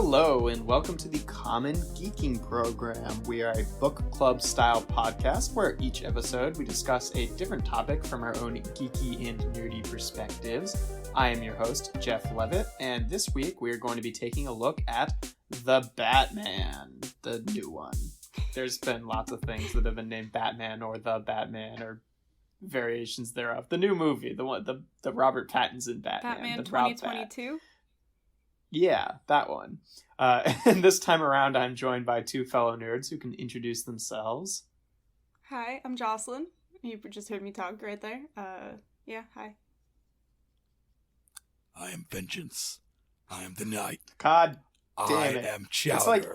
Hello, and welcome to the Common Geeking Program. We are a book club style podcast where each episode we discuss a different topic from our own geeky and nerdy perspectives. I am your host, Jeff Leavitt, and this week we are going to be taking a look at The Batman, the new one. There's been lots of things that have been named Batman or The Batman or variations thereof. The new movie, the one, the Robert Pattinson Batman. Batman 2022? Yeah, that one. And this time around, I'm joined by two fellow nerds who can introduce themselves. Hi, I'm Jocelyn. You just heard me talk right there. Hi. I am Vengeance. I am the Night. God damn I it. am Chowder. It's like,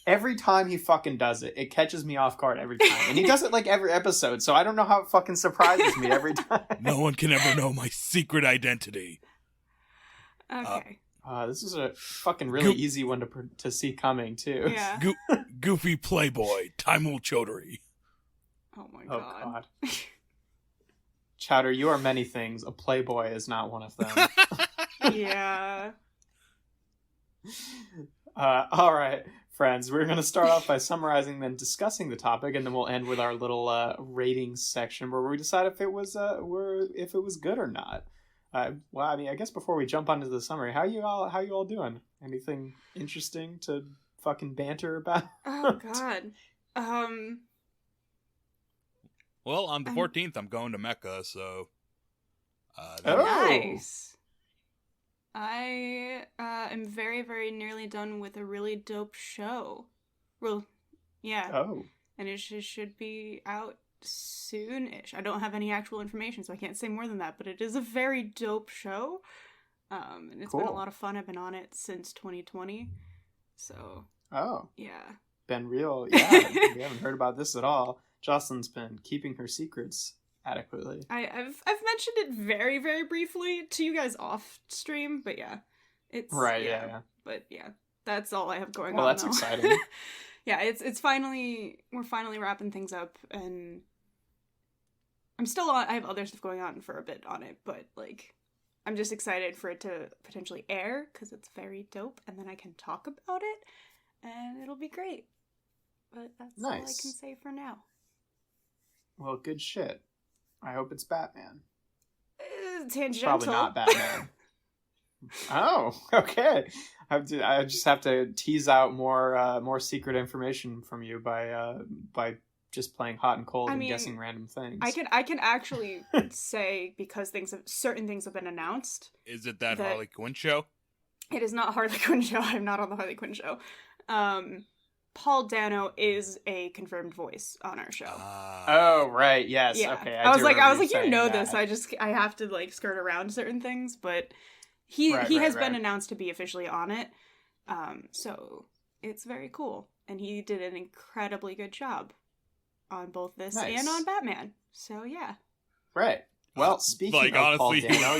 every time he fucking does it, it catches me off guard every time. And he does it like every episode, so I don't know how it fucking surprises me every time. No one can ever know my secret identity. Okay. This is a fucking really easy one to see coming, too. Yeah. Goofy playboy, Taeemul Chowdhury. Oh my Oh, god. Chowder, you are many things. A playboy is not one of them. Yeah. All right, friends. We're going to start off by summarizing, then discussing the topic, and then we'll end with our little ratings section where we decide if it was good or not. I guess before we jump onto the summary, how you all doing? Anything interesting to fucking banter about? Oh god. Well, on the 14th, I'm going to Mecca, so... Nice. I am very, very nearly done with a really dope show. Well, yeah. Oh. And it should be out soon-ish. I don't have any actual information, so I can't say more than that, but it is a very dope show. And it's been a lot of fun. I've been on it since 2020. So, yeah. Been real. Yeah, we haven't heard about this at all. Jocelyn's been keeping her secrets adequately. I've mentioned it very, very briefly to you guys off stream, but yeah. It's right, yeah. But yeah, that's all I have going on. Well, that's exciting. Yeah, we're finally wrapping things up, and I have other stuff going on for a bit on it, but like, I'm just excited for it to potentially air, because it's very dope, and then I can talk about it, and it'll be great. But that's all I can say for now. Well, good shit. I hope it's Batman. Tangential. Probably not Batman. Oh, okay. I just have to tease out more secret information from you by just playing hot and cold and guessing random things. I can actually say, because certain things have been announced. Is it that Harley Quinn show? It is not Harley Quinn show. I'm not on the Harley Quinn show. Paul Dano is a confirmed voice on our show. Oh, right. Yes. Yeah. Okay. I was like, you know that. this. I have to like skirt around certain things, but he has been announced to be officially on it. So it's very cool. And he did an incredibly good job on both this and on Batman. So yeah. Right. Well, speaking like, of honestly, Paul Dano,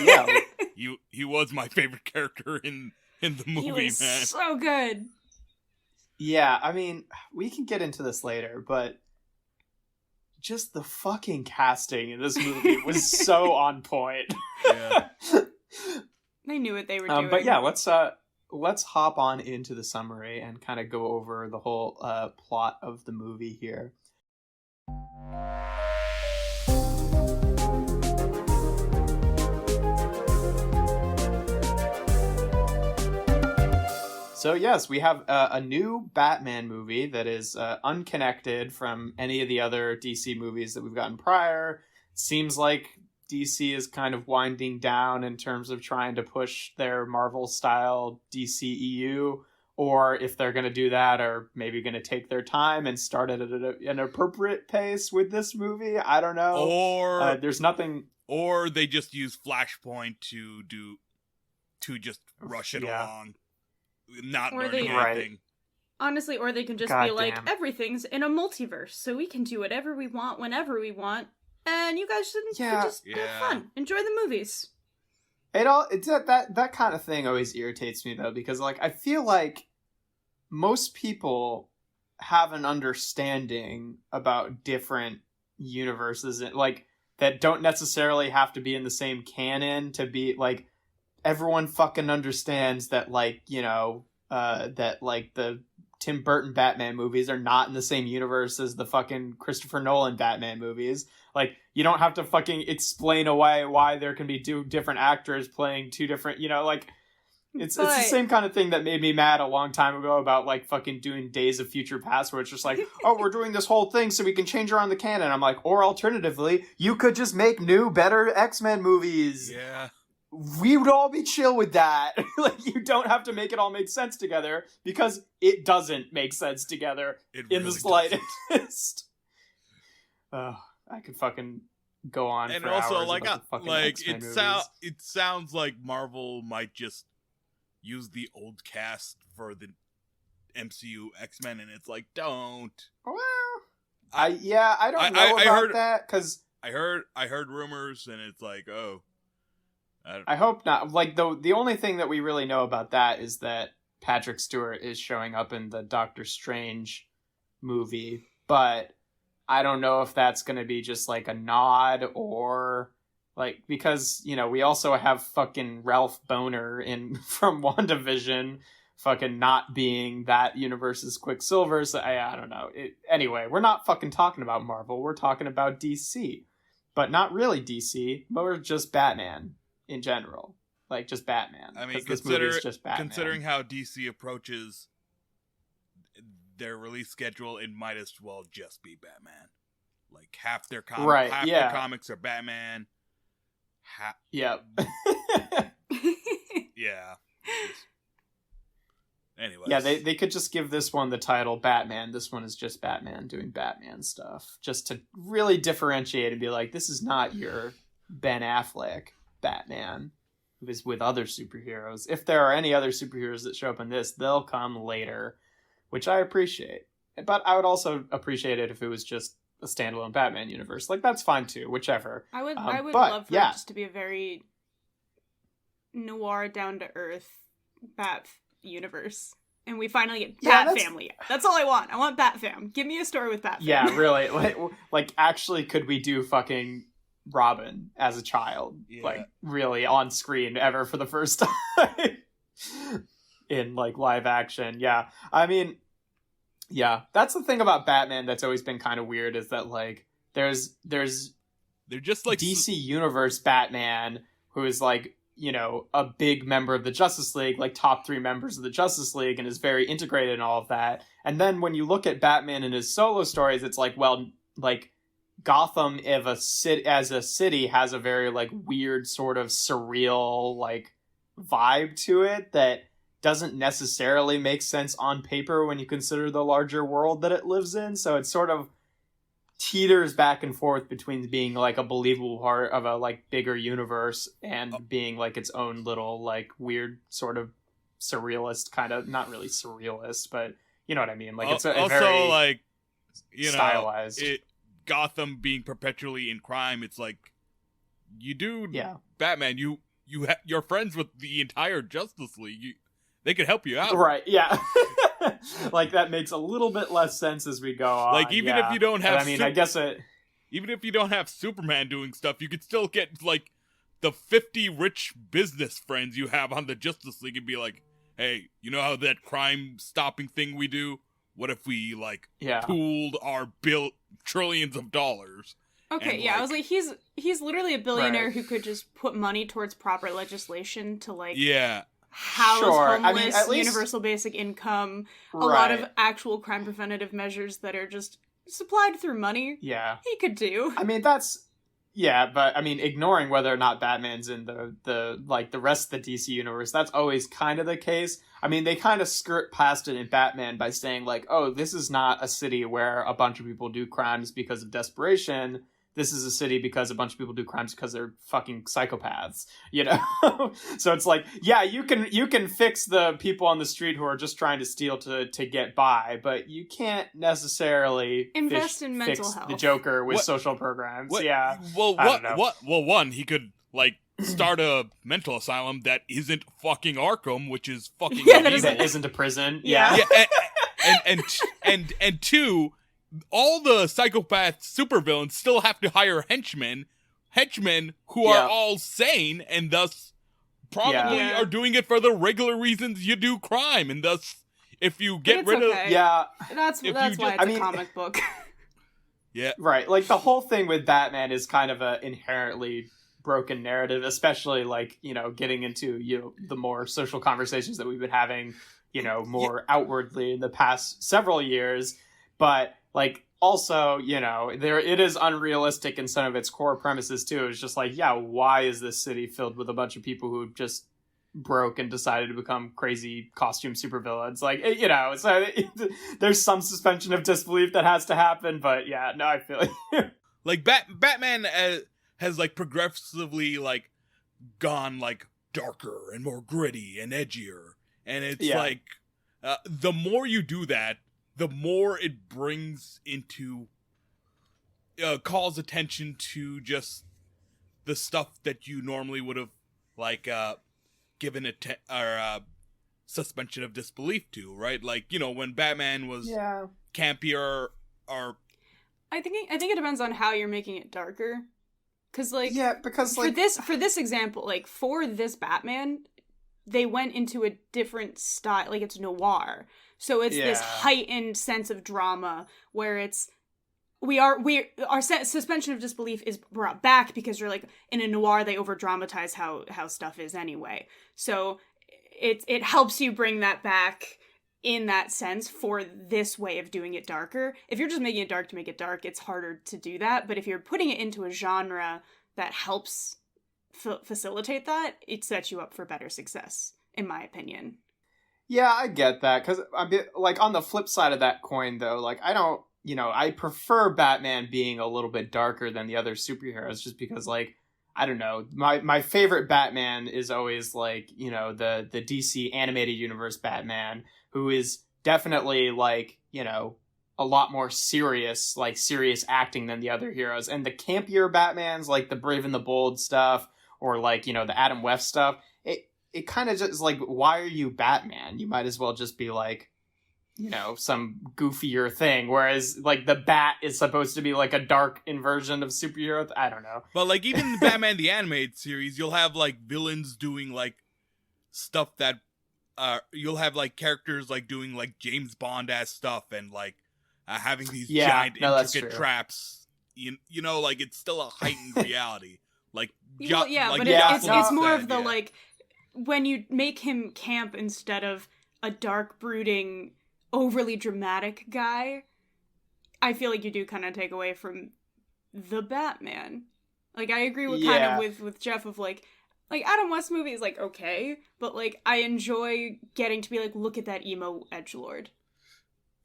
yeah. he was my favorite character in the movie, he was man. So good. Yeah, I mean, we can get into this later, but just the fucking casting in this movie was so on point. Yeah. They knew what they were doing. But yeah, let's hop on into the summary and kind of go over the whole plot of the movie here. So yes, we have a new Batman movie that is unconnected from any of the other DC movies that we've gotten prior. It seems like DC is kind of winding down in terms of trying to push their Marvel-style DCEU, or if they're going to do that, are maybe going to take their time and start at an appropriate pace with this movie. I don't know. Or there's nothing. Or they just use Flashpoint to just rush it along. Not learning anything. Honestly, or they can just be like, everything's in a multiverse, so we can do whatever we want, whenever we want, and you guys should just have fun. Enjoy the movies. That kind of thing always irritates me, though, because like I feel like most people have an understanding about different universes, like that don't necessarily have to be in the same canon to be like everyone fucking understands that, like, you know, that, like, the Tim Burton Batman movies are not in the same universe as the fucking Christopher Nolan Batman movies. Like, you don't have to fucking explain away why there can be two different actors playing two different, you know, like, it's the same kind of thing that made me mad a long time ago about, like, fucking doing Days of Future Past, where it's just like, oh, we're doing this whole thing so we can change around the canon. I'm like, or alternatively, you could just make new, better X-Men movies. Yeah. We would all be chill with that. Like, you don't have to make it all make sense together, because it doesn't make sense together in the slightest. I could fucking go on and for also hours like about the fucking like X-Men it sounds like Marvel might just use the old cast for the MCU X-Men, and it's like, don't. Well, I don't know about that, because I heard rumors, and it's like, oh, I hope not. Like, the only thing that we really know about that is that Patrick Stewart is showing up in the Doctor Strange movie, but I don't know if that's going to be just like a nod, or like, because, you know, we also have fucking Ralph Boner from WandaVision fucking not being that universe's Quicksilver, so I don't know. Anyway, we're not fucking talking about Marvel, we're talking about DC. But not really DC, but we're just Batman in general. Like, just Batman. I mean, this movie is just Batman. Considering how DC approaches their release schedule, it might as well just be Batman. Like, half their comics are Batman. Yep. Yeah. Anyway. Yeah, they could just give this one the title Batman. This one is just Batman doing Batman stuff. Just to really differentiate and be like, this is not your Ben Affleck Batman, who is with other superheroes. If there are any other superheroes that show up in this, they'll come later, which I appreciate. But I would also appreciate it if it was just a standalone Batman universe. Like, that's fine too, whichever. I would love for it just to be a very noir, down-to-earth Bat universe. And we finally get Bat Family. That's all I want. I want Bat Fam. Give me a story with Bat Fam. Yeah, really. Like, actually, could we do fucking Robin as a child? Yeah. Like, really on screen ever for the first time in, like, live action? Yeah. I mean, yeah, that's the thing about Batman that's always been kind of weird, is that, like, they're just like DC Universe Batman, who is, like, you know, a big member of the Justice League, like top 3 members of the Justice League, and is very integrated in all of that. And then when you look at Batman and his solo stories, it's like, well, like, Gotham as a city has a very, like, weird sort of surreal, like, vibe to it that doesn't necessarily make sense on paper when you consider the larger world that it lives in. So it sort of teeters back and forth between being, like, a believable part of a, like, bigger universe and being, like, its own little, like, weird sort of surrealist kind of, not really surrealist, but you know what I mean. Like, it's also very, like, you stylized. Know, Gotham being perpetually in crime. It's like, you do Batman. You're friends with the entire Justice League. They could help you out. Right, yeah. Like, that makes a little bit less sense as we go on. Like, even if you don't have... But, I mean, I guess it... Even if you don't have Superman doing stuff, you could still get, like, the 50 rich business friends you have on the Justice League and be like, hey, you know how that crime-stopping thing we do? What if we, like, pooled our trillions of dollars? Okay, and, I was like, he's literally a billionaire who could just put money towards proper legislation to, like... Yeah. House, homeless, at least, universal basic income, a lot of actual crime preventative measures that are just supplied through money. Yeah. He could do. I mean, that's... Yeah, but, I mean, ignoring whether or not Batman's in the rest of the DC universe, that's always kind of the case. I mean, they kind of skirt past it in Batman by saying, like, oh, this is not a city where a bunch of people do crimes because of desperation. This is a city because a bunch of people do crimes because they're fucking psychopaths, you know? So it's like, yeah, you can fix the people on the street who are just trying to steal to get by, but you can't necessarily invest in mental fix health. The Joker with social programs. Yeah. Well, one, he could, like, start a mental asylum that isn't fucking Arkham, which is fucking that isn't a prison. Yeah. And two, all the psychopath supervillains still have to hire henchmen who are all sane and thus probably are doing it for the regular reasons you do crime, and thus, if you get rid of... That's why it's a comic book. Yeah. Right, like, the whole thing with Batman is kind of an inherently broken narrative, especially, like, you know, getting into, you know, the more social conversations that we've been having, you know, more outwardly in the past several years. But, like, also, you know, it is unrealistic in some of its core premises, too. It's just like, yeah, why is this city filled with a bunch of people who just broke and decided to become crazy costume supervillains? Like, you know, so there's some suspension of disbelief that has to happen, but yeah, no, I feel like... Like, Batman has, like, progressively, like, gone, like, darker and more gritty and edgier. And it's like, the more you do that, the more it brings into, calls attention to just the stuff that you normally would have, like, given suspension of disbelief to, right? Like, you know, when Batman was campier, or... I think it depends on how you're making it darker. Because, like... Yeah, because, like... For this example, like, for this Batman, they went into a different style. Like, it's noir. So it's this heightened sense of drama where it's our suspension of disbelief is brought back because you're like, in a noir they over dramatize how stuff is anyway. So it helps you bring that back in that sense for this way of doing it darker. If you're just making it dark to make it dark, it's harder to do that. But if you're putting it into a genre that helps facilitate that, it sets you up for better success, in my opinion. Yeah, I get that, because, like, on the flip side of that coin, though, like, I prefer Batman being a little bit darker than the other superheroes, just because, like, I don't know, my favorite Batman is always, like, you know, the DC animated universe Batman, who is definitely, like, you know, a lot more serious acting than the other heroes. And the campier Batmans, like the Brave and the Bold stuff, or, like, you know, the Adam West stuff, it kind of just, like, why are you Batman? You might as well just be, like, you know, some goofier thing. Whereas, like, the Bat is supposed to be, like, a dark inversion of superhero. I don't know. But, like, even in Batman the Animated Series, you'll have, like, villains doing, like, stuff that, you'll have, like, characters, like, doing, like, James Bond-ass stuff and, like, having these giant, intricate traps. You know, like, it's still a heightened reality. Like, it's more of the, like, when you make him camp instead of a dark, brooding, overly dramatic guy, I feel like you do kind of take away from the Batman. Like, I agree with kind of with Jeff of, like Adam West movie is, like, okay, but, like, I enjoy getting to be like, look at that emo edgelord.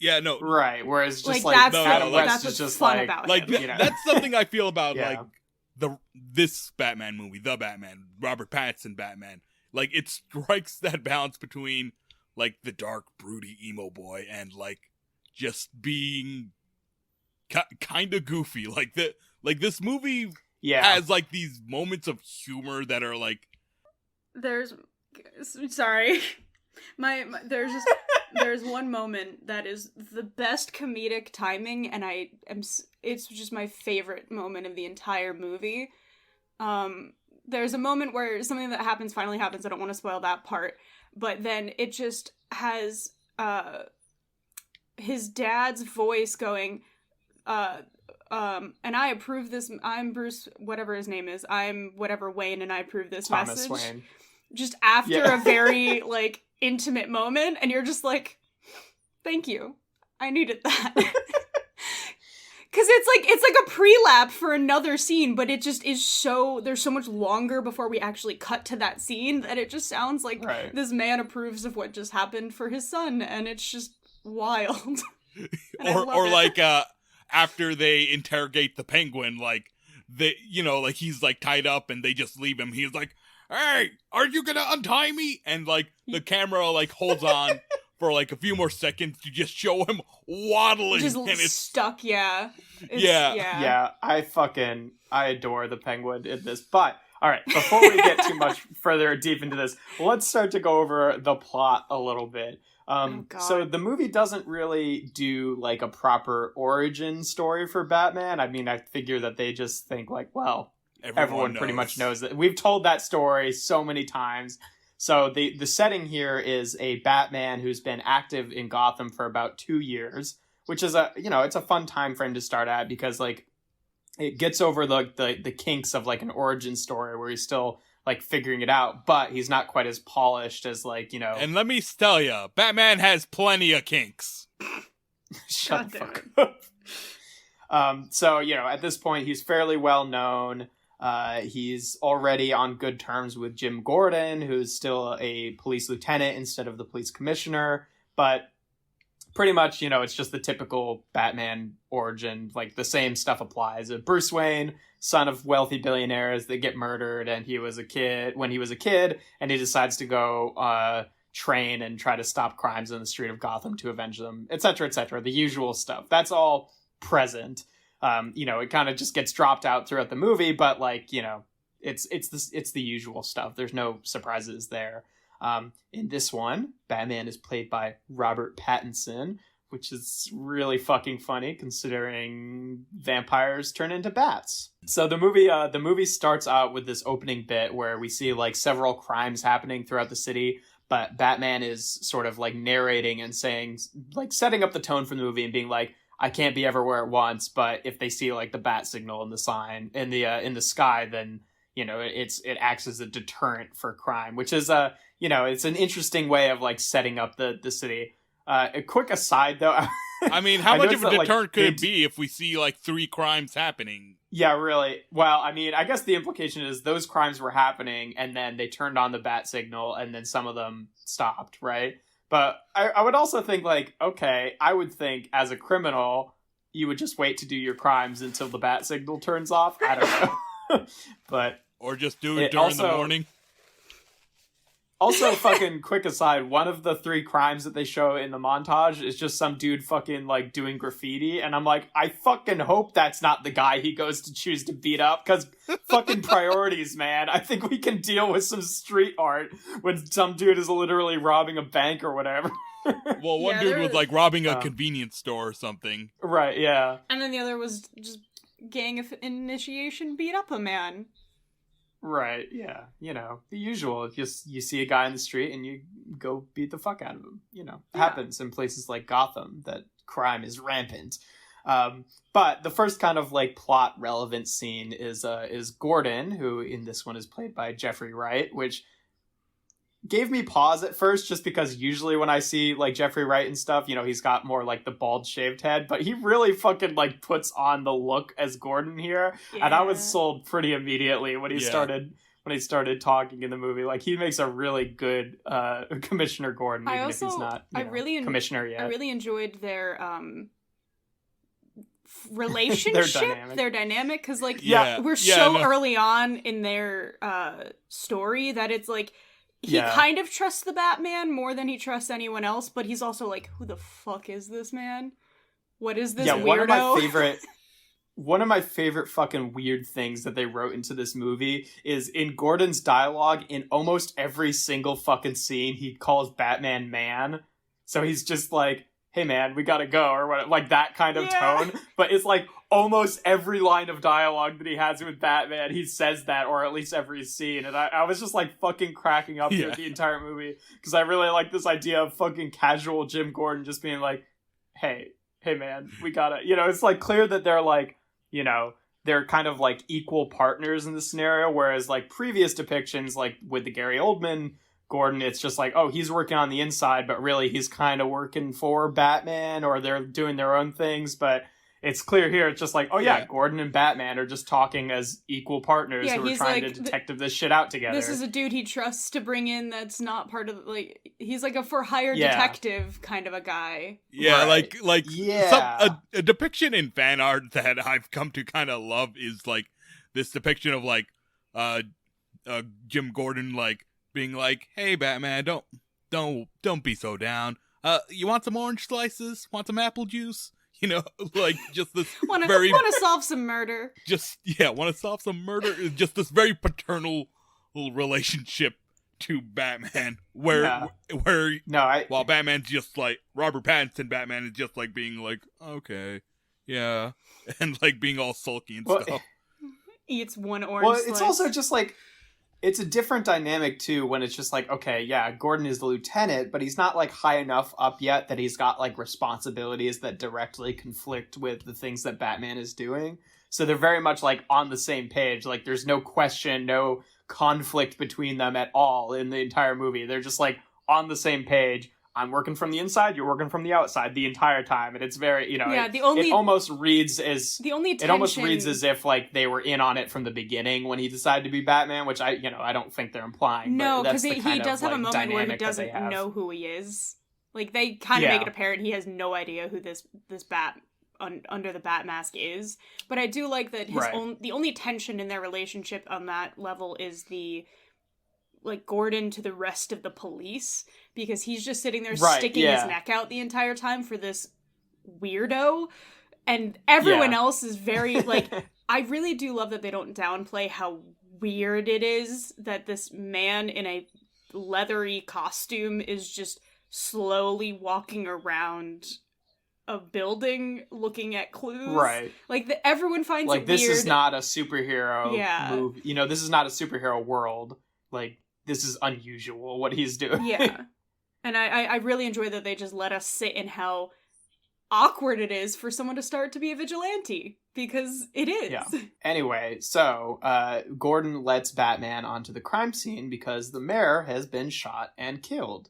Yeah, no. Right, whereas just, like Adam West that's is just fun like... about like, him. that's something I feel about, like, this Batman movie, The Batman, Robert Pattinson Batman. Like, it strikes that balance between, like, the dark, broody emo boy and, like, just being kind of goofy. Like, this movie has, like, these moments of humor that are, like... There's one moment that is the best comedic timing, and it's just my favorite moment of the entire movie. There's a moment where something that finally happens. I don't want to spoil that part, but then it just has his dad's voice going, and I approve this. I'm Bruce, whatever his name is. I'm whatever Wayne, and I approve this Thomas message. Wayne. Just after a very, like, intimate moment, and you're just like, thank you. I needed that. Because it's like a pre-lap for another scene, but it just is there's so much longer before we actually cut to that scene that it just sounds like this man approves of what just happened for his son, and it's just wild. or like, after they interrogate the Penguin, like, they, you know, like, he's, like, tied up and they just leave him. He's like, hey, are you gonna untie me? And, like, the camera, like, holds on for, like, a few more seconds to just show him waddling. Just and it's stuck, Yeah, I adore the Penguin in this. But, alright, before we get too much further deep into this, let's start to go over the plot a little bit. So the movie doesn't really do, like, a proper origin story for Batman. I mean, I figure that they just think, like, well, everyone pretty much knows that. We've told that story so many times. So the setting here is a Batman who's been active in Gotham for about 2 years, which is it's a fun time frame to start at because like it gets over the kinks of like an origin story where he's still like figuring it out, but he's not quite as polished as like, And let me tell you, Batman has plenty of kinks. Shut the fuck up. So, at this point, he's fairly well known. He's already on good terms with Jim Gordon, who's still a police lieutenant instead of the police commissioner. But pretty much, it's just the typical Batman origin. Like, the same stuff applies. Bruce Wayne, son of wealthy billionaires that get murdered, and he was a kid, and he decides to go train and try to stop crimes in the street of Gotham to avenge them, etc., etc. The usual stuff. That's all present. It kind of just gets dropped out throughout the movie, but like, it's the usual stuff. There's no surprises there. In this one, Batman is played by Robert Pattinson, which is really fucking funny considering vampires turn into bats. So the movie starts out with this opening bit where we see like several crimes happening throughout the city, but Batman is sort of like narrating and saying, like setting up the tone for the movie and being like, I can't be everywhere at once, but if they see like the bat signal in the sign in the sky, then it acts as a deterrent for crime, which is it's an interesting way of like setting up the city. A quick aside though, I mean, how much of a deterrent could it be if we see like 3 crimes happening? Yeah, really. Well, I mean, I guess the implication is those crimes were happening and then they turned on the bat signal and then some of them stopped, right? But I would also think like, okay, I would think as a criminal, you would just wait to do your crimes until the bat signal turns off. I don't know. But or just do it during the morning. Also, fucking quick aside, one of the 3 crimes that they show in the montage is just some dude fucking, like, doing graffiti, and I'm like, I fucking hope that's not the guy he goes to choose to beat up, because fucking priorities, man. I think we can deal with some street art when some dude is literally robbing a bank or whatever. Well, one dude was, like, robbing a convenience store or something. Right, yeah. And then the other was just gang initiation beat up a man. Right, yeah. The usual. You see a guy in the street and you go beat the fuck out of him. Happens in places like Gotham that crime is rampant. But the first kind of like plot relevant scene is Gordon, who in this one is played by Jeffrey Wright, which gave me pause at first just because usually when I see like Jeffrey Wright and stuff, he's got more like the bald shaved head, but he really fucking like puts on the look as Gordon here. Yeah. And I was sold pretty immediately when he started talking in the movie. Like he makes a really good Commissioner Gordon, even if he's not commissioner yet. I really enjoyed their relationship, their dynamic, because like we're early on in their story that it's like he kind of trusts the Batman more than he trusts anyone else, but he's also like, who the fuck is this man? What is this weirdo? One of my favorite fucking weird things that they wrote into this movie is in Gordon's dialogue, in almost every single fucking scene, he calls Batman man. So he's just like, hey man, we gotta go, or what, like that kind of tone. But it's like almost every line of dialogue that he has with Batman, he says that, or at least every scene. And I was just like fucking cracking up through the entire movie, because I really like this idea of fucking casual Jim Gordon just being like, hey man, we gotta, it's like clear that they're like, they're kind of like equal partners in the scenario, whereas like previous depictions, like with the Gary Oldman Gordon, it's just like, oh, he's working on the inside, but really he's kind of working for Batman, or they're doing their own things. But it's clear here, it's just like, oh yeah, Gordon and Batman are just talking as equal partners who are trying to detective this shit out together. This is a dude he trusts to bring in that's not part of, like, he's like a for-hire detective kind of a guy. Yeah, right. A depiction in fan art that I've come to kind of love is like this depiction of like Jim Gordon like being like, hey Batman, don't be so down. You want some orange slices? Want some apple juice? Like just this want to solve some murder. Want to solve some murder. Just this very paternal relationship to Batman, while Batman's just like Robert Pattinson. Batman is just like being like, okay, yeah, and like being all sulky and stuff. eats one orange Well, slice. it's also just like, it's a different dynamic too when it's just like, okay, yeah, Gordon is the lieutenant, but he's not like high enough up yet that he's got like responsibilities that directly conflict with the things that Batman is doing. So they're very much like on the same page. Like there's no question, no conflict between them at all in the entire movie. They're just like on the same page. I'm working from the inside, you're working from the outside the entire time, and it's very, you know, it almost reads as if like they were in on it from the beginning when he decided to be Batman, which I don't think they're implying. No, because he does have a moment where he doesn't know who he is. Like they kind of make it apparent he has no idea who this Bat under the Bat mask is. But I do like that the only tension in their relationship on that level is the like Gordon to the rest of the police, because he's just sitting there sticking his neck out the entire time for this weirdo, and everyone else is very like I really do love that they don't downplay how weird it is that this man in a leathery costume is just slowly walking around a building looking at clues. Right. Like everyone finds like it this weird. Is not a superhero movie. You know, this is not a superhero world. Like this is unusual what he's doing. Yeah. And I really enjoy that they just let us sit in how awkward it is for someone to start to be a vigilante. Because it is. Yeah. Anyway, so Gordon lets Batman onto the crime scene because the mayor has been shot and killed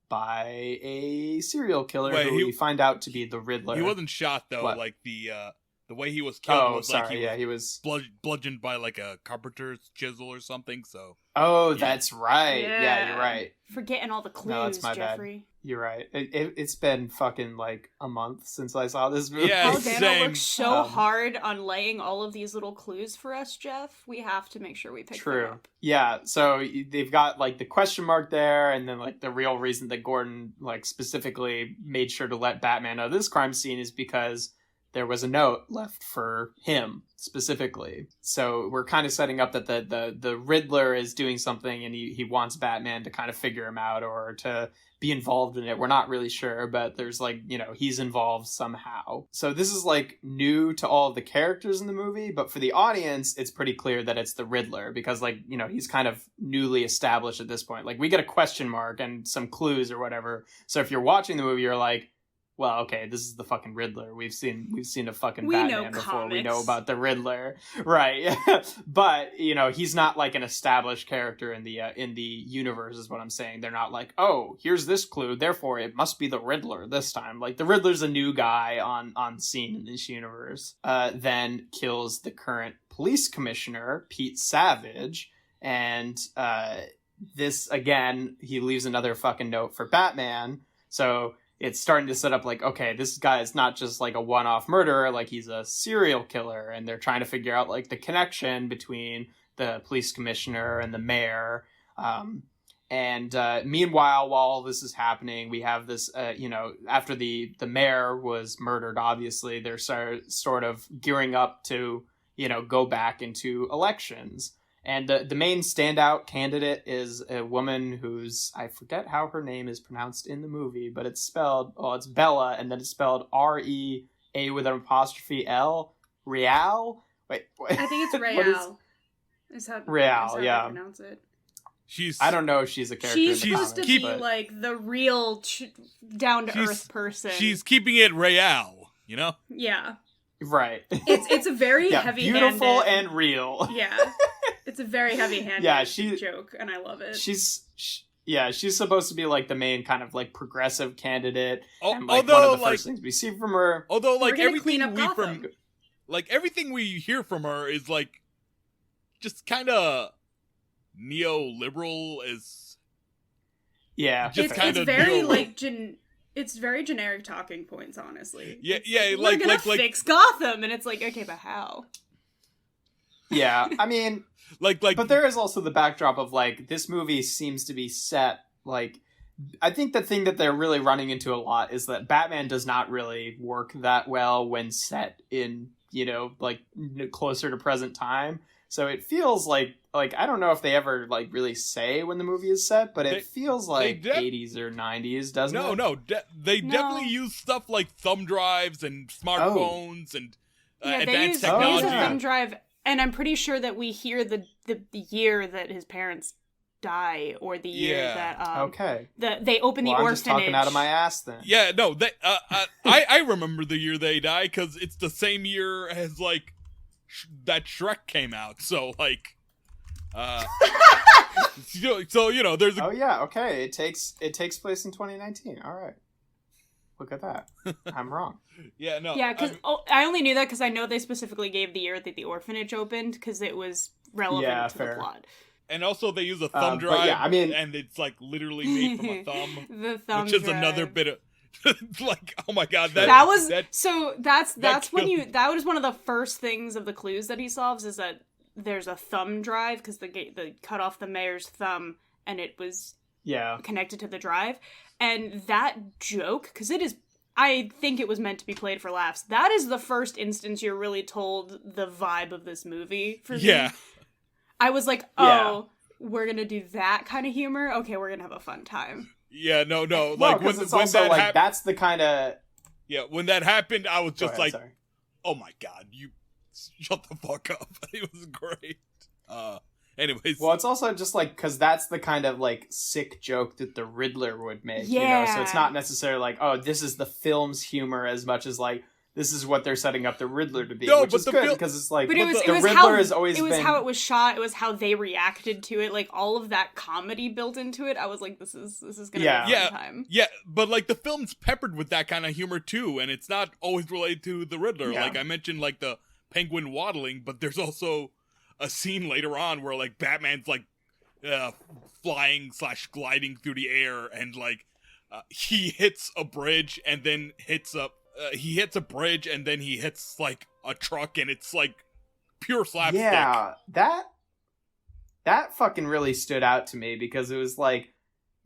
by a serial killer who we find out to be the Riddler. He wasn't shot, though. What? Like, the way he was killed was like he was bludgeoned by like a carpenter's chisel or something. So that's right. Yeah, you're right. Forgetting all the clues, no, that's my Jeffrey. Bad. You're right. It's been fucking like a month since I saw this movie. Yeah, Dano works so hard on laying all of these little clues for us, Jeff. We have to make sure we pick them up. Yeah, so they've got like the question mark there, and then like the real reason that Gordon like specifically made sure to let Batman know this crime scene is because there was a note left for him specifically. So we're kind of setting up that the Riddler is doing something and he wants Batman to kind of figure him out or to be involved in it. We're not really sure, but there's like, you know, he's involved somehow. So this is like new to all of the characters in the movie, but for the audience, it's pretty clear that it's the Riddler because like, you know, he's kind of newly established at this point. Like we get a question mark and some clues or whatever. So if you're watching the movie, you're like, well, okay, this is the fucking Riddler. We've seen a fucking Batman before. Comics. We know about the Riddler, right? But you know, he's not like an established character in the universe, is what I'm saying. They're not like, oh, here's this clue, therefore it must be the Riddler this time. Like the Riddler's a new guy on scene in this universe. Then kills the current police commissioner, Pete Savage, and this again, he leaves another fucking note for Batman. So it's starting to set up like, okay, this guy is not just like a one-off murderer, like he's a serial killer, and they're trying to figure out like the connection between the police commissioner and the mayor. Meanwhile, while all this is happening, we have this, you know, after the mayor was murdered, obviously, they're sort of gearing up to, you know, go back into elections. And the main standout candidate is a woman who's, I forget how her name is pronounced in the movie, but it's spelled, it's Bella, and then it's spelled R-E-A with an apostrophe L. Real? Wait. I think it's Real. Real, yeah. Pronounce it. I don't know if she's a character in the She's supposed to be like the real down-to-earth person. She's keeping it real, you know? Yeah. Right. It's a very heavy-handed. Beautiful and real. Yeah. It's a very heavy-handed joke, and I love it. She's supposed to be like the main kind of like progressive candidate. And, like, although, one of the first things we see from her. Although, like everything we hear from her is like just kind of neoliberal as. Yeah, just it's very like it's very generic talking points, honestly. Yeah, we're gonna fix Gotham, and it's like, okay, but how? Yeah, I mean, but there is also the backdrop of like this movie seems to be set like. I think the thing that they're really running into a lot is that Batman does not really work that well when set in, you know, like closer to present time. So it feels like I don't know if they ever like really say when the movie is set, but it feels like 80s or 90s, doesn't it? No, they definitely use stuff like thumb drives and smartphones and advanced technology. They use a thumb drive And I'm pretty sure that we hear the year that his parents die, or the year that they open the orphanage. I'm just talking out of my ass then. Yeah, no, I remember the year they die because it's the same year as like that Shrek came out. So like, so you know, there's. Oh yeah, okay. It takes place in 2019. All right. Look at that. I'm wrong. Yeah, no. Yeah, because I only knew that because I know they specifically gave the year that the orphanage opened because it was relevant to the plot. And also they use a thumb drive, yeah, I mean, and it's like literally made from a thumb. The thumb which is drive. Another bit of like, oh my god, that was one of the first things of the clues that he solves is that there's a thumb drive because they cut off the mayor's thumb and it was connected to the drive. And that joke, because I think it was meant to be played for laughs. That is the first instance you're really told the vibe of this movie for me. Yeah. I was like, we're going to do that kind of humor? Okay, we're going to have a fun time. Yeah, no. Like, when that like, that's the kind of... Yeah, when that happened, I was just oh my god, you shut the fuck up. It was great. Anyways. Well, it's also just like, because that's the kind of like sick joke that the Riddler would make, you know? So it's not necessarily like, oh, this is the film's humor as much as like, this is what they're setting up the Riddler to be, which is good, because it's like, the Riddler has always been... It was how it was shot, it was how they reacted to it, like, all of that comedy built into it. I was like, this is gonna be a fun time. Yeah, but like, the film's peppered with that kind of humor too, and it's not always related to the Riddler. Yeah. Like, I mentioned, like, the penguin waddling, but there's also a scene later on where like Batman's like flying/gliding through the air, and like he hits a bridge and then hits a bridge and then he hits like a truck, and it's like pure slapstick. Yeah, that fucking really stood out to me, because it was like,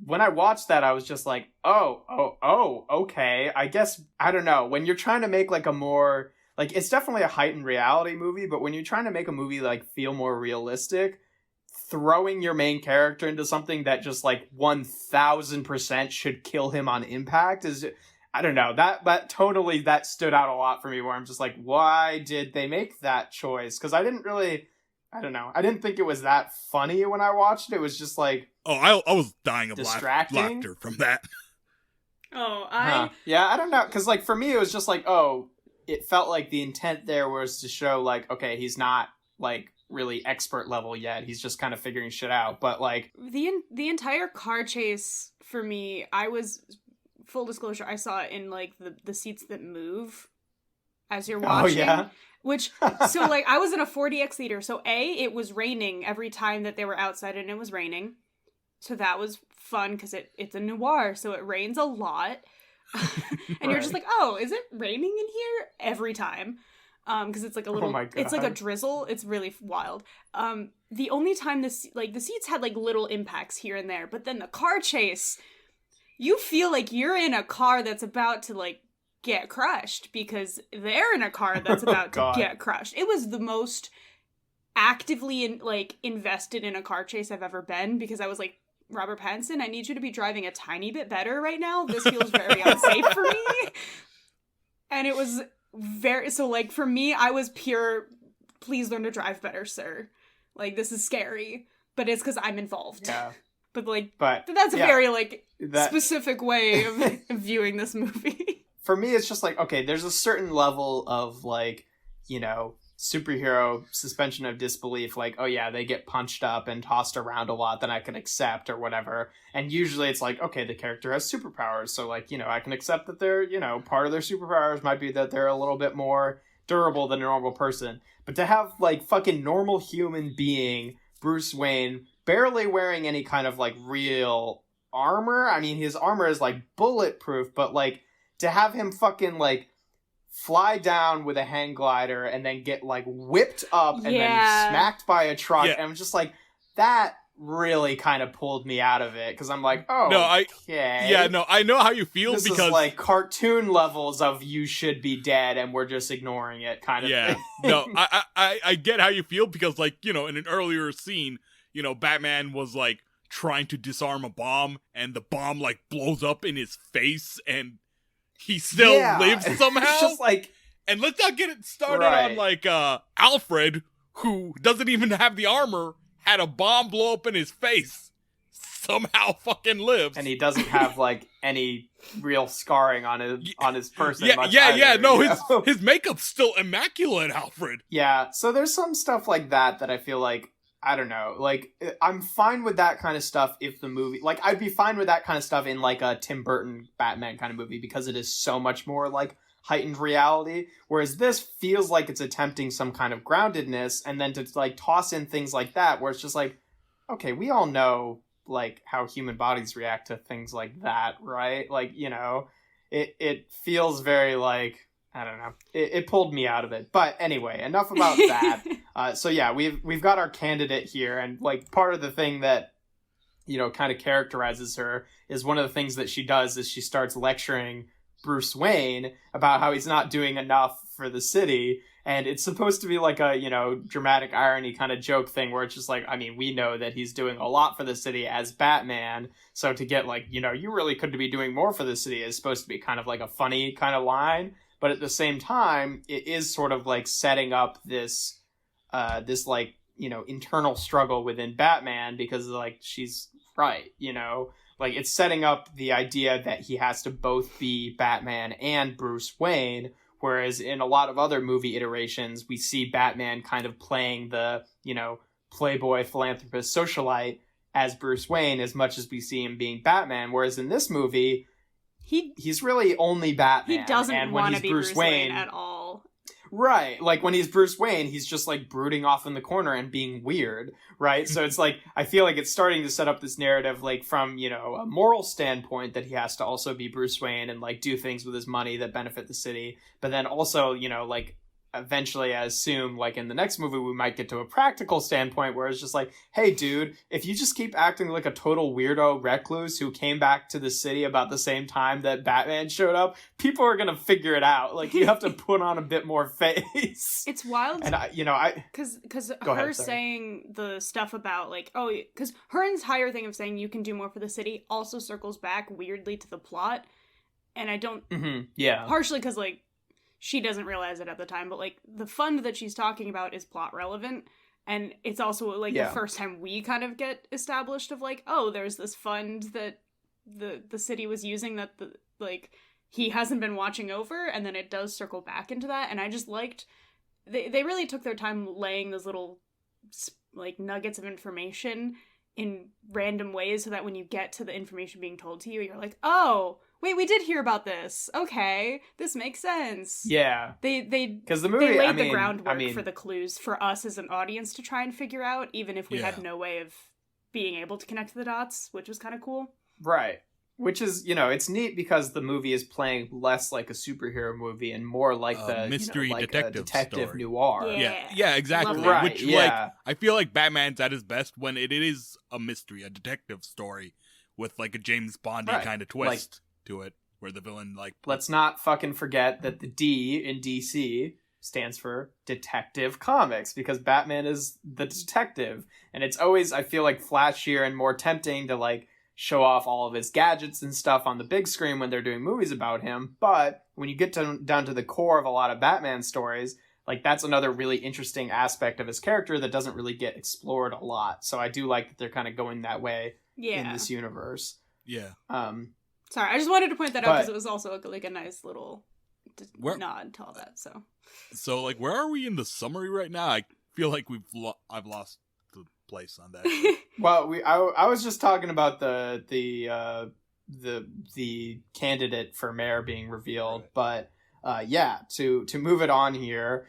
when I watched that, I was just like, oh, okay. I guess, I don't know, when you're trying to make like a more... Like, it's definitely a heightened reality movie, but when you're trying to make a movie, like, feel more realistic, throwing your main character into something that just, like, 1,000% should kill him on impact is... I don't know. That totally stood out a lot for me, where I'm just like, why did they make that choice? Because I didn't really... I don't know. I didn't think it was that funny when I watched it. It was just, like... Oh, I was dying of laughter from that. Yeah, I don't know. Because, like, for me, it was just like, it felt like the intent there was to show, like, okay, he's not, like, really expert level yet. He's just kind of figuring shit out. But, like... The entire car chase, for me, full disclosure, I saw it in, like, the seats that move as you're watching. Oh, yeah? Which, so, like, I was in a 4DX theater. So, it was raining every time that they were outside, and it was raining. So that was fun, because it's a noir, so it rains a lot. And you're just like, oh, is it raining in here? Every time. Because it's like a little, it's like a drizzle. It's really wild. The only time the seats had like little impacts here and there, but then the car chase, you feel like you're in a car that's about to like get crushed, because they're in a car that's about to get crushed. It was the most actively invested in a car chase I've ever been, because I was like, Robert Pattinson, I need you to be driving a tiny bit better right now. This feels very unsafe for me. And it was so like, for me, I was pure, please learn to drive better, sir. Like, this is scary, but it's because I'm involved. Yeah. But that's a very specific way of viewing this movie. For me, it's just like, okay, there's a certain level of like, you know, superhero suspension of disbelief, like, oh yeah, they get punched up and tossed around a lot, then I can accept, or whatever. And usually it's like, okay, the character has superpowers, so like, you know, I can accept that they're, you know, part of their superpowers might be that they're a little bit more durable than a normal person. But to have like fucking normal human being Bruce Wayne barely wearing any kind of like real armor, I mean, his armor is like bulletproof, but like to have him fucking like fly down with a hang glider and then get like whipped up and then smacked by a truck, and I'm just like, that really kind of pulled me out of it, because I'm like, I know how you feel, this because is like cartoon levels of you should be dead and we're just ignoring it kind of thing. No, I get how you feel, because like, you know, in an earlier scene, you know, Batman was like trying to disarm a bomb, and the bomb like blows up in his face, and he still lives somehow. It's just like, and let's not get it started on like Alfred, who doesn't even have the armor, had a bomb blow up in his face, somehow fucking lives. And he doesn't have, like, any real scarring on his person. His makeup's still immaculate, Alfred. Yeah, so there's some stuff like that I feel like, I don't know, like, I'm fine with that kind of stuff if the movie, like, I'd be fine with that kind of stuff in, like, a Tim Burton Batman kind of movie, because it is so much more, like, heightened reality, whereas this feels like it's attempting some kind of groundedness, and then to, like, toss in things like that, where it's just like, okay, we all know, like, how human bodies react to things like that, right? Like, you know, it feels very, like, I don't know. It pulled me out of it. But anyway, enough about that. So yeah, we've got our candidate here, and, like, part of the thing that, you know, kind of characterizes her is one of the things that she does is she starts lecturing Bruce Wayne about how he's not doing enough for the city. And it's supposed to be like a, you know, dramatic irony kind of joke thing where it's just like, I mean, we know that he's doing a lot for the city as Batman. So to get, like, you know, you really could be doing more for the city is supposed to be kind of like a funny kind of line. But at the same time, it is sort of like setting up this, like, you know, internal struggle within Batman, because, like, she's right, you know, like, it's setting up the idea that he has to both be Batman and Bruce Wayne. Whereas in a lot of other movie iterations, we see Batman kind of playing the, you know, playboy philanthropist socialite as Bruce Wayne as much as we see him being Batman. Whereas in this movie, he's really only Batman. He doesn't want to be Bruce Wayne at all. Right. Like, when he's Bruce Wayne, he's just, like, brooding off in the corner and being weird, right? So it's like, I feel like it's starting to set up this narrative, like, from, you know, a moral standpoint that he has to also be Bruce Wayne and, like, do things with his money that benefit the city. But then also, you know, like, eventually, I assume, like, in the next movie, we might get to a practical standpoint where it's just like, hey, dude, if you just keep acting like a total weirdo recluse who came back to the city about the same time that Batman showed up, people are gonna figure it out. Like, you have to put on a bit more face. It's wild. And because her saying the stuff about, like, oh, because her entire thing of saying you can do more for the city also circles back weirdly to the plot. And I don't... Mm-hmm. Yeah. Partially because, like, she doesn't realize it at the time, but, like, the fund that she's talking about is plot relevant, and it's also, like, the first time we kind of get established of, like, oh, there's this fund that the city was using that, like, he hasn't been watching over, and then it does circle back into that, and I just liked, they really took their time laying those little, like, nuggets of information in random ways so that when you get to the information being told to you, you're like, oh, wait, we did hear about this. Okay, this makes sense. Yeah. Because the movie, they laid the groundwork for the clues for us as an audience to try and figure out, even if we had no way of being able to connect the dots, which was kind of cool. Right. Which is, you know, it's neat because the movie is playing less like a superhero movie and more like the mystery, you know, like detective story. Noir. Yeah, exactly. Right, which, like, I feel like Batman's at his best when it is a mystery, a detective story with, like, a James Bondy kind of twist to it, where the villain, like... Let's not fucking forget that the D in DC stands for Detective Comics, because Batman is the detective. And it's always, I feel like, flashier and more tempting to, like, show off all of his gadgets and stuff on the big screen when they're doing movies about him. But when you get down to the core of a lot of Batman stories, like, that's another really interesting aspect of his character that doesn't really get explored a lot. So I do like that they're kind of going that way in this universe. Yeah. Sorry, I just wanted to point that out because it was also, like, a nice little nod to all that, So, like, where are we in the summary right now? I feel like I've lost the place on that. Well, I was just talking about the candidate for mayor being revealed, right. But to move it on here,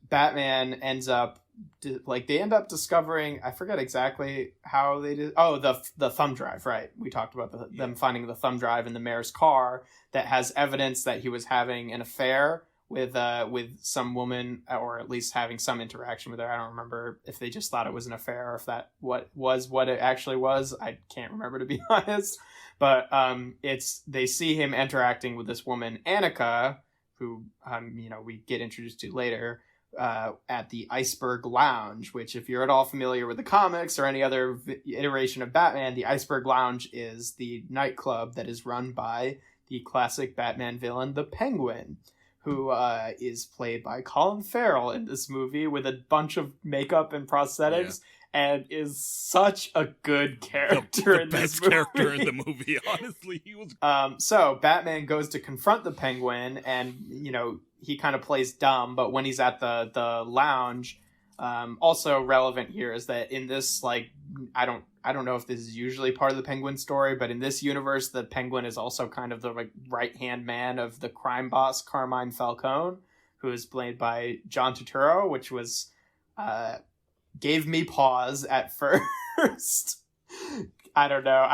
Batman ends up they end up discovering, I forget exactly how they did. Oh, the thumb drive, right? We talked about them finding the thumb drive in the mayor's car that has evidence that he was having an affair with some woman, or at least having some interaction with her. I don't remember if they just thought it was an affair or if that what it actually was. I can't remember, to be honest. But they see him interacting with this woman, Annika, who we get introduced to later, at the Iceberg Lounge, which, if you're at all familiar with the comics or any other iteration of Batman, the Iceberg Lounge is the nightclub that is run by the classic Batman villain, the Penguin, who is played by Colin Farrell in this movie with a bunch of makeup and prosthetics, and is such a good character in this movie. The best character in the movie, honestly. He was. So Batman goes to confront the Penguin, and, he kind of plays dumb, but when he's at the lounge, also relevant here is that in this, like, I don't know if this is usually part of the Penguin story, but in this universe, the Penguin is also kind of the like right-hand man of the crime boss, Carmine Falcone, who is played by John Turturro, which was, gave me pause at first. I don't know.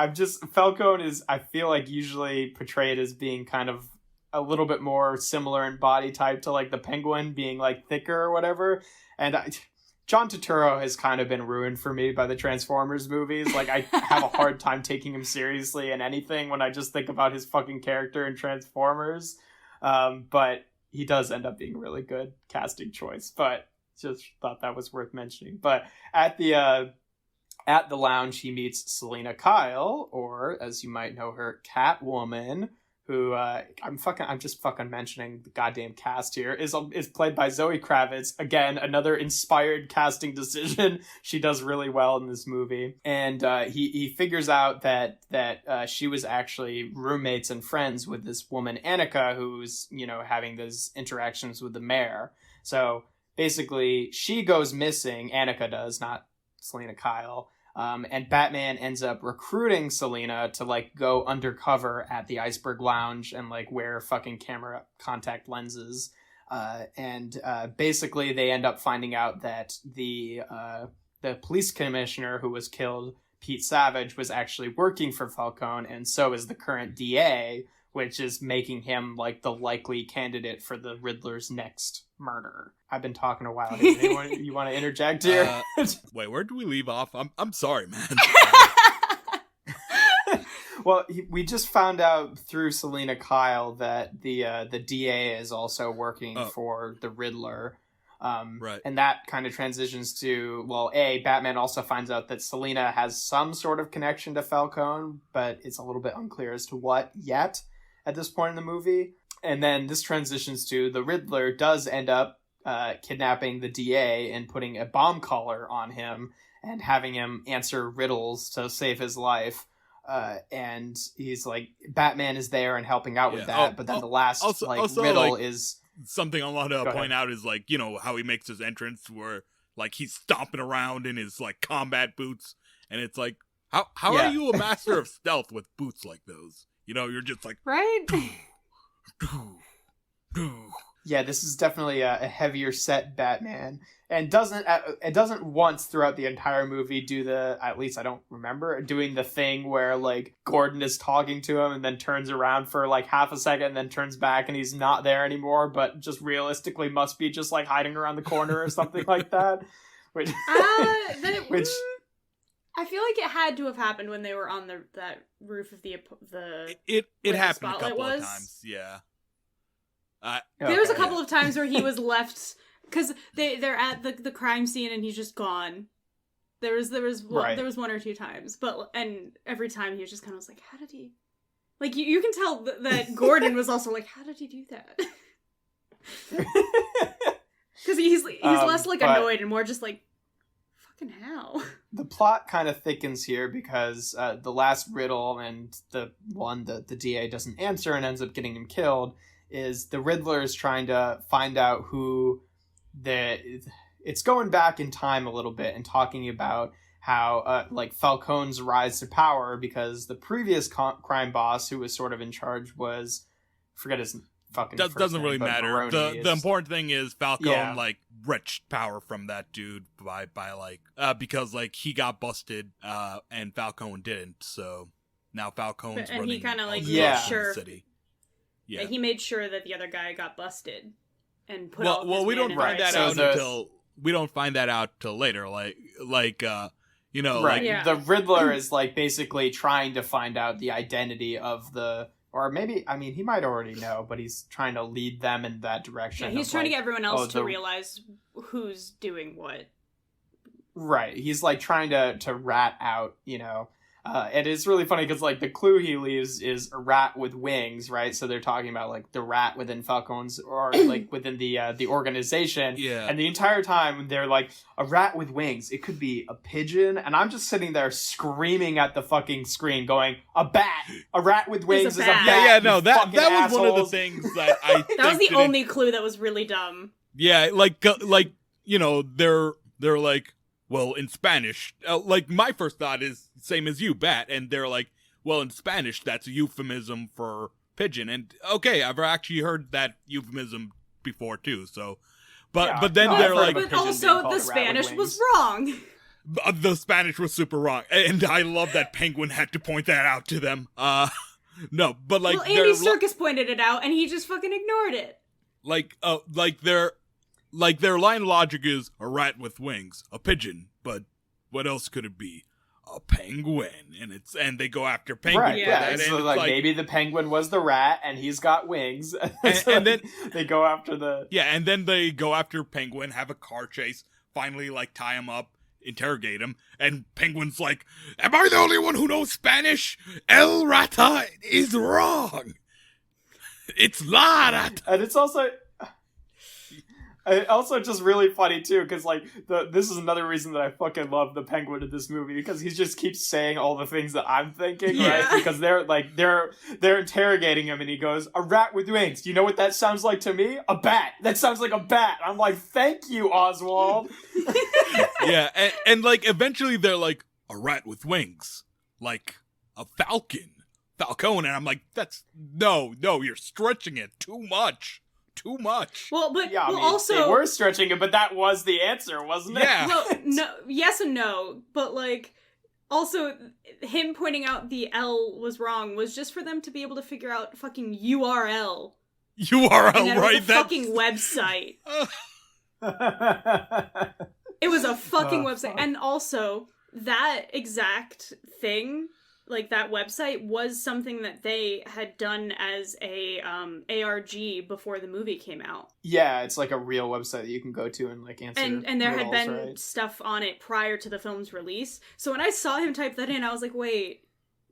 Falcone is, I feel like, usually portrayed as being kind of a little bit more similar in body type to like the Penguin, being like thicker or whatever. And John Turturro has kind of been ruined for me by the Transformers movies. Like, I have a hard time taking him seriously in anything when I just think about his fucking character in Transformers. But he does end up being a really good casting choice. But just thought that was worth mentioning. But at the lounge, he meets Selina Kyle, or as you might know her, Catwoman, who I'm just fucking mentioning the goddamn cast here, is played by Zoe Kravitz. Again, another inspired casting decision. She does really well in this movie. And he figures out that she was actually roommates and friends with this woman, Annika, who's, having those interactions with the mayor. So basically, she goes missing. Annika does, not Selina Kyle. And Batman ends up recruiting Selina to, like, go undercover at the Iceberg Lounge and, like, wear fucking camera contact lenses. And basically they end up finding out that the police commissioner who was killed, Pete Savage, was actually working for Falcone, and so is the current DA, which is making him, like, the likely candidate for the Riddler's next murder. I've been talking a while. Anyone you want to interject here? Wait, where do we leave off? I'm sorry, man. Well, we just found out through Selina Kyle that the DA is also working for the Riddler. Right. And that kind of transitions to, well, Batman also finds out that Selina has some sort of connection to Falcone, but it's a little bit unclear as to what yet at this point in the movie. And then this transitions to the Riddler does end up kidnapping the DA and putting a bomb collar on him and having him answer riddles to save his life. And he's like, Batman is there and helping out with that. But then the last riddle is something I want to point out is, like, how he makes his entrance where, like, he's stomping around in his, like, combat boots. And it's like, how are you a master of stealth with boots like those? You're just like, right? Yeah, this is definitely a heavier set Batman, and it doesn't once throughout the entire movie do at least I don't remember doing the thing where, like, Gordon is talking to him and then turns around for like half a second and then turns back and he's not there anymore, but just realistically must be just like hiding around the corner or something like that. Which I feel like it had to have happened when they were on that roof of the it happened a couple of times, yeah. There was a couple of times where he was left because they're at the crime scene and he's just gone. There was one or two times, and every time he was just kind of like, how did he? Like you can tell that Gordon was also like, how did he do that? Because he's less like annoyed and more just like, fucking how. The plot kind of thickens here because the last riddle and the one that the DA doesn't answer and ends up getting him killed is the Riddler is trying to find out who it's going back in time a little bit and talking about how like Falcone's rise to power, because the previous crime boss who was sort of in charge was, forget his fucking doesn't really matter. The important thing is Falcone like wrenched power from that dude by like because like he got busted and Falcone didn't, so now Falcone's running. And he kind of like made sure the city. Yeah, he made sure that the other guy got busted and put. We don't find that out until we don't find that out till later. Like you know, right? The Riddler is like basically trying to find out the identity of the. Or maybe, I mean, he might already know, but he's trying to lead them in that direction. Yeah, he's trying to get everyone else to realize who's doing what. Right. He's like trying to rat out, you know, And it's really funny because, like, the clue he leaves is a rat with wings, right? So they're talking about, like, the rat within Falcon's, or, like, within the organization. Yeah. And the entire time, they're like, a rat with wings. It could be a pigeon. And I'm just sitting there screaming at the fucking screen, going, a bat! A rat with wings is a bat! Yeah, no, that was assholes. one of the things that I think that was the only clue that was really dumb. Yeah, like, you know, they're like, well, in Spanish, like, my first thought is same as you, bat, and they're like, well, in Spanish, that's a euphemism for pigeon, and okay, I've actually heard that euphemism before, too, so, but then they're like... But also, the Spanish was wrong. The Spanish was super wrong, and I love that Penguin had to point that out to them, no, but like... Well, Andy Serkis pointed it out, and he just fucking ignored it. Their line of logic is a rat with wings, a pigeon, but what else could it be? A penguin, and they go after penguin. Right, yeah. So like maybe the penguin was the rat, and he's got wings, and then they go after the and then they go after penguin, have a car chase, finally like tie him up, interrogate him, and penguin's like, "Am I the only one who knows Spanish? El rata is wrong. It's la rata." And it's also just really funny too, because like this is another reason that I fucking love the Penguin in this movie, because he just keeps saying all the things that I'm thinking, right? Because they're interrogating him, and he goes, "A rat with wings. Do you know what that sounds like to me? A bat. That sounds like a bat." I'm like, "Thank you, Oswald." Yeah, and like eventually they're like, "A rat with wings, like a falcon, Falcone," and I'm like, "That's no, you're stretching it too much." Well, but yeah, also they were stretching it, but that was the answer, wasn't it? Yeah. Well, no, yes and no, but like also him pointing out the L was wrong was just for them to be able to figure out fucking URL. URL, right? That's a fucking website. It was a fucking website, and also that exact thing. Like, that website was something that they had done as a ARG before the movie came out. Yeah, it's like a real website that you can go to and like answer and there riddles, had been right? stuff on it prior to the film's release. So when I saw him type that in, I was like, wait,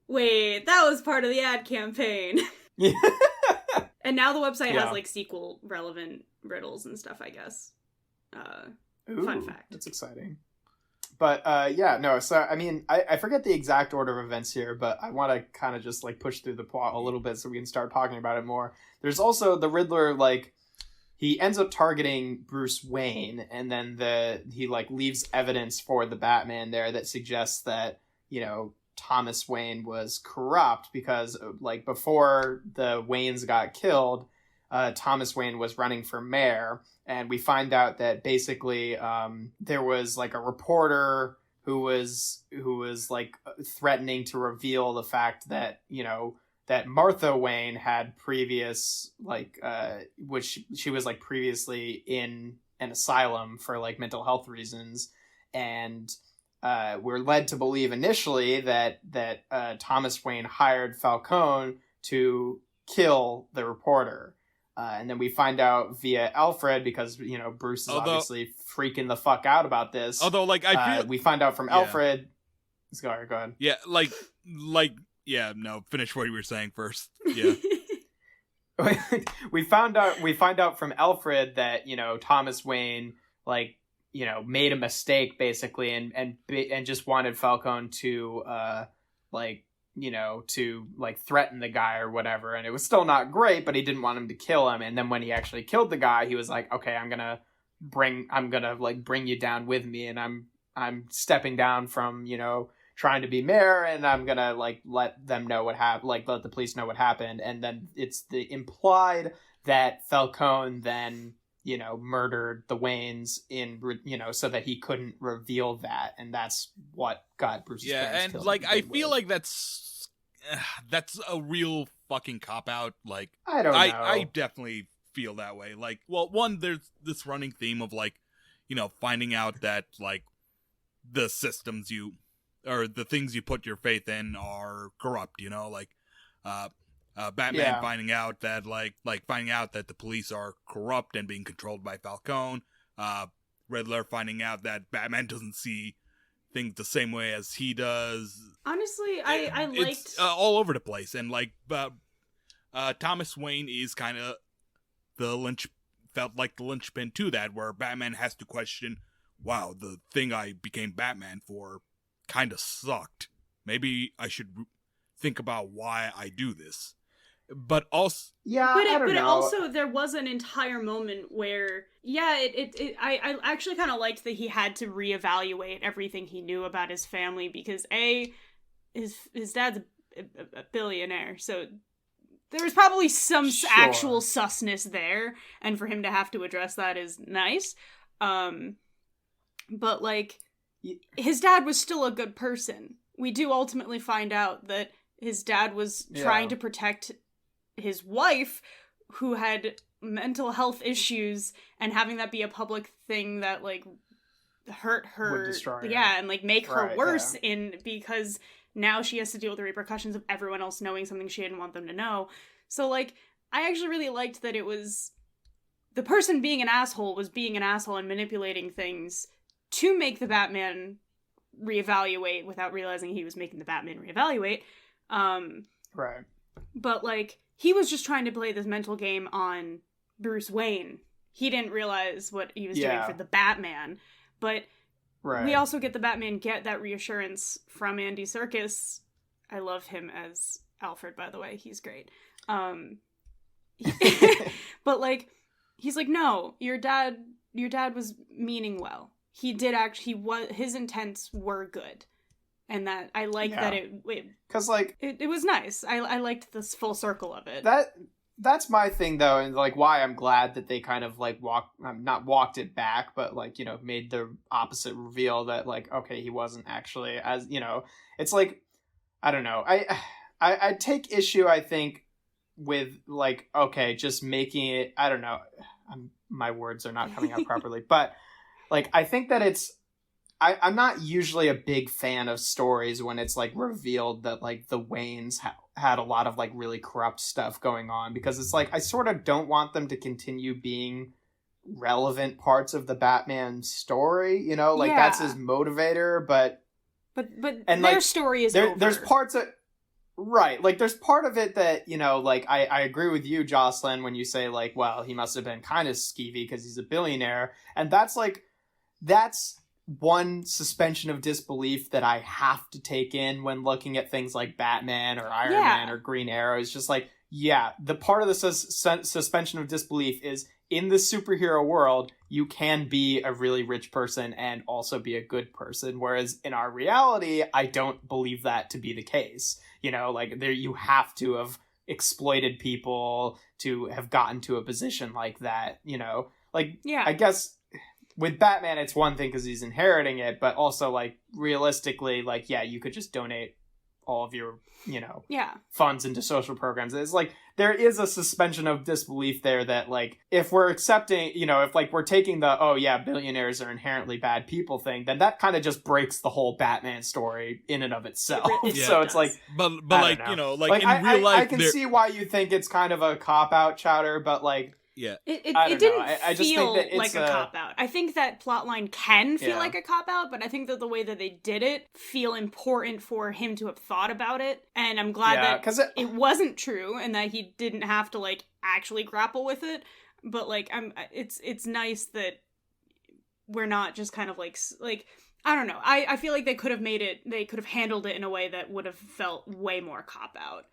that was part of the ad campaign. Yeah. And now the website has like sequel relevant riddles and stuff, I guess. Fun fact. That's exciting. But, so, I mean, I forget the exact order of events here, but I want to kind of just, like, push through the plot a little bit so we can start talking about it more. There's also the Riddler, like, he ends up targeting Bruce Wayne, and then he, like, leaves evidence for the Batman there that suggests that, you know, Thomas Wayne was corrupt because, like, before the Waynes got killed, Thomas Wayne was running for mayor. And we find out that basically there was like a reporter who was like threatening to reveal the fact that, you know, that Martha Wayne had previous like which she was like previously in an asylum for like mental health reasons, and we're led to believe initially that Thomas Wayne hired Falcone to kill the reporter. And then we find out via Alfred, because, you know, Bruce is obviously freaking the fuck out about this. Although, like, I feel... we find out from Alfred... Go ahead. Yeah, finish what you were saying first. Yeah. we find out from Alfred that, you know, Thomas Wayne, like, you know, made a mistake, basically, and just wanted Falcone to, like... you know, to like threaten the guy or whatever, and it was still not great, but he didn't want him to kill him. And then when he actually killed the guy, he was like, okay, I'm gonna bring you down with me, and I'm stepping down from, you know, trying to be mayor, and I'm gonna like let them know what happened, like let the police know what happened. And then it's the implied that Falcone then, you know, murdered the Waynes so that he couldn't reveal that, and that's what got Bruce's parents killed. And like I feel like that's a real fucking cop out. Like I don't know. I definitely feel that way. Like, well, one, there's this running theme of like, you know, finding out that like the systems or the things you put your faith in are corrupt. You know, like Batman finding out that finding out that the police are corrupt and being controlled by Falcone. Riddler finding out that Batman doesn't see things the same way as he does. Honestly, I liked... It's all over the place, and like Thomas Wayne is kind of felt like the linchpin to that, where Batman has to question, wow, the thing I became Batman for kind of sucked. Maybe I should think about why I do this. But also, also there was an entire moment where, I actually kind of liked that he had to reevaluate everything he knew about his family, because his dad's a billionaire, so there was probably some actual susness there, and for him to have to address that is nice. But like, his dad was still a good person. We do ultimately find out that his dad was trying to protect his wife, who had mental health issues, and having that be a public thing that like hurt her, would destroy her. and like make her worse because now she has to deal with the repercussions of everyone else knowing something she didn't want them to know. So like, I actually really liked that it was the person being an asshole was being an asshole and manipulating things to make the Batman reevaluate without realizing he was making the Batman reevaluate. Right. But like, he was just trying to play this mental game on Bruce Wayne. He didn't realize what he was doing for the Batman. But we also get the Batman get that reassurance from Andy Serkis. I love him as Alfred, by the way. He's great. But like, he's like, no, your dad was meaning well. He did his intents were good. And that I like that because like it was nice. I liked this full circle of it. That's my thing though, and like why I'm glad that they kind of like not walked it back, but like, you know, made the opposite reveal that like, okay, he wasn't actually, as you know, it's like, I don't know, I take issue, I think, with like, okay, just making it, I don't know, my words are not coming out properly, but like, I think that I'm not usually a big fan of stories when it's like revealed that like the Waynes had a lot of like really corrupt stuff going on, because it's like I sort of don't want them to continue being relevant parts of the Batman story, you know, like that's his motivator, but and their like, story is over. There's parts of like there's part of it that, you know, like I agree with you, Jocelyn, when you say like, well, he must have been kind of skeevy because he's a billionaire, and that's one suspension of disbelief that I have to take in when looking at things like Batman or Iron Man or Green Arrow. Is just like, the part of the suspension of disbelief is in the superhero world, you can be a really rich person and also be a good person. Whereas in our reality, I don't believe that to be the case. You know, like there, you have to have exploited people to have gotten to a position like that, you know, like, I guess with Batman, it's one thing because he's inheriting it, but also, like, realistically, like, you could just donate all of your, you know, funds into social programs. It's like, there is a suspension of disbelief there that, like, if we're accepting, you know, if, like, we're taking the, billionaires are inherently bad people thing, then that kind of just breaks the whole Batman story in and of itself. So it's like, but like, you know, like in real life, I can see why you think it's kind of a cop-out, Chowder, but, like, It didn't feel like a cop-out. I think that plotline can feel like a cop-out, but I think that the way that they did it feel important for him to have thought about it, and I'm glad that it wasn't true, and that he didn't have to, like, actually grapple with it, but, like, it's nice that we're not just kind of, like, I don't know, I feel like they could have handled it in a way that would have felt way more cop-out.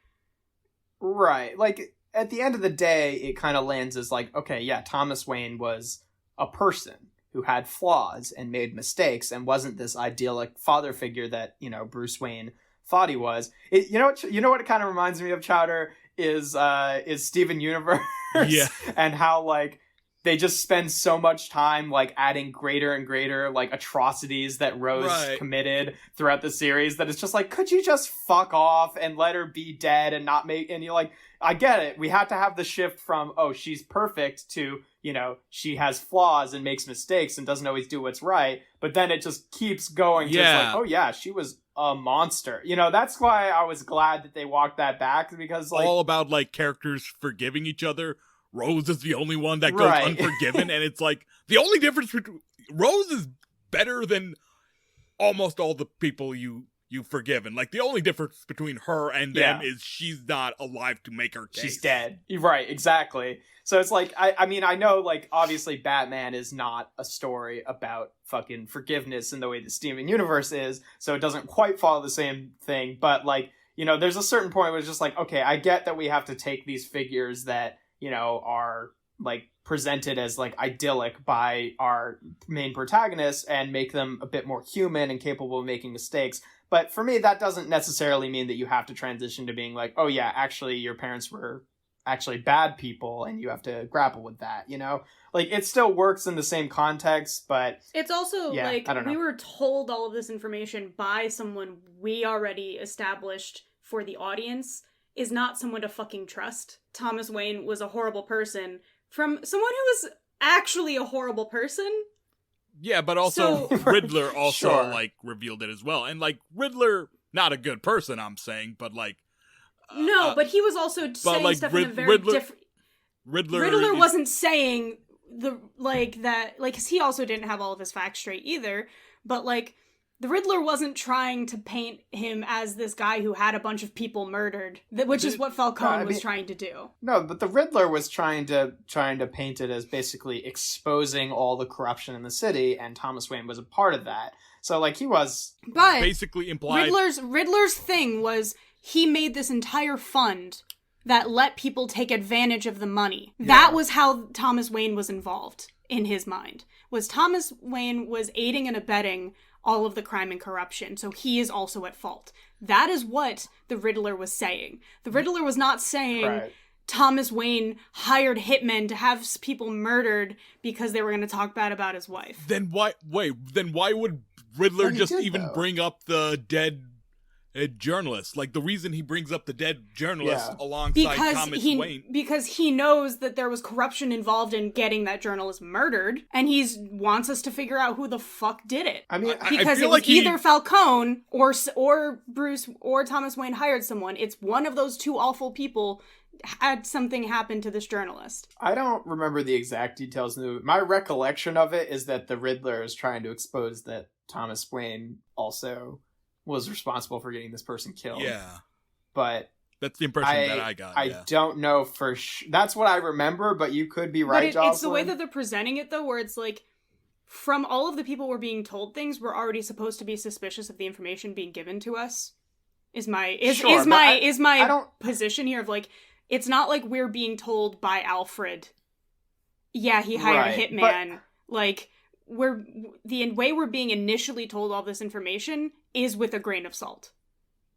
Right, like, at the end of the day, it kind of lands as like, okay, Thomas Wayne was a person who had flaws and made mistakes and wasn't this idyllic father figure that, you know, Bruce Wayne thought he was. You know what it kind of reminds me of, Chowder, is Steven Universe. And how, like, they just spend so much time, like, adding greater and greater, like, atrocities that Rose committed throughout the series, that it's just like, could you just fuck off and let her be dead and not make, and you're like, I get it. We had to have the shift from, oh, she's perfect to, you know, she has flaws and makes mistakes and doesn't always do what's right. But then it just keeps going. Just like, oh yeah, she was a monster. You know, that's why I was glad that they walked that back, because like, all about like characters forgiving each other. Rose is the only one that goes unforgiven. And it's like, the only difference between Rose is better than almost all the people you've forgiven. Like, the only difference between her and them is she's not alive to make her case. She's dead. Right, exactly. So it's like, I mean, I know, like, obviously Batman is not a story about fucking forgiveness in the way the Steven Universe is, so it doesn't quite follow the same thing, but, like, you know, there's a certain point where it's just like, okay, I get that we have to take these figures that, you know, are, like, presented as, like, idyllic by our main protagonists and make them a bit more human and capable of making mistakes. But for me, that doesn't necessarily mean that you have to transition to being like, oh yeah, actually your parents were actually bad people and you have to grapple with that, you know? Like, it still works in the same context, but it's also like, I don't know. We were told all of this information by someone we already established for the audience is not someone to fucking trust. Thomas Wayne was a horrible person from someone who was actually a horrible person. Yeah, but also Riddler also, Sure. like, revealed it as well. And, like, Riddler, not a good person, I'm saying, but, like... no, but he was also saying like, stuff in a very different... Riddler wasn't saying because he also didn't have all of his facts straight either, but, like, the Riddler wasn't trying to paint him as this guy who had a bunch of people murdered, which is what Falcone was trying to do. No, but the Riddler was trying to paint it as basically exposing all the corruption in the city, and Thomas Wayne was a part of that. So, like, he was... But basically implied... Riddler's thing was he made this entire fund that let people take advantage of the money. Yeah. That was how Thomas Wayne was involved, in his mind. Was Thomas Wayne was aiding and abetting all of the crime and corruption, so he is also at fault. That is what the Riddler was saying. The Riddler was not saying Thomas Wayne hired hitmen to have people murdered because they were going to talk bad about his wife. Then why would Riddler bring up the dead journalist? Like, the reason he brings up the dead journalist alongside Thomas Wayne. Because he knows that there was corruption involved in getting that journalist murdered, and he wants us to figure out who the fuck did it. I mean, because it was either Falcone or Bruce or Thomas Wayne hired someone. It's one of those two awful people had something happen to this journalist. I don't remember the exact details. My recollection of it is that the Riddler is trying to expose that Thomas Wayne also was responsible for getting this person killed. Yeah. But that's the impression that I got. I don't know for sure. That's what I remember, but you could be right, Jocelyn. It's the way that they're presenting it, though, where it's like, from all of the people we're being told things, we're already supposed to be suspicious of the information being given to us. Is my position here of, like, it's not like we're being told by Alfred, yeah, he hired a hitman. Like, the way we're being initially told all this information is with a grain of salt.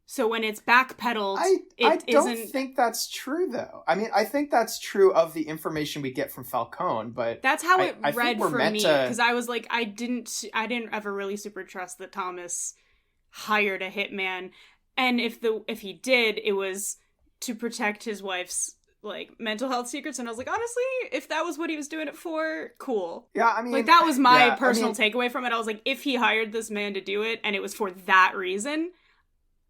So when it's backpedaled, I don't think that's true, though. I mean, I think that's true of the information we get from Falcone, but that's how it read for me. Because I was like, I didn't ever really super trust that Thomas hired a hitman, and if he did, it was to protect his wife's, like, mental health secrets. And I was like, honestly, if that was what he was doing it for, cool. Yeah, I mean, like, that was my personal takeaway from it. I was like, if he hired this man to do it and it was for that reason,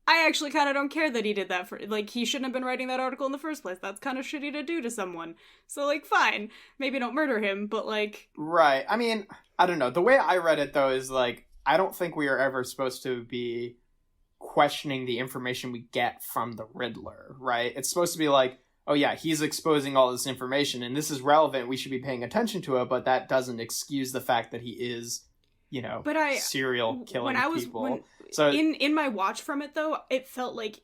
I actually kind of don't care that he did that for, like, he shouldn't have been writing that article in the first place. That's kind of shitty to do to someone. So, like, fine, maybe don't murder him, but, like, right. I mean, I don't know. The way I read it, though, is, like, I don't think we are ever supposed to be questioning the information we get from the Riddler, right? It's supposed to be like, oh yeah, he's exposing all this information and this is relevant, we should be paying attention to it, but that doesn't excuse the fact that he is, you know, serial killing people. So in my watch from it, though, it felt like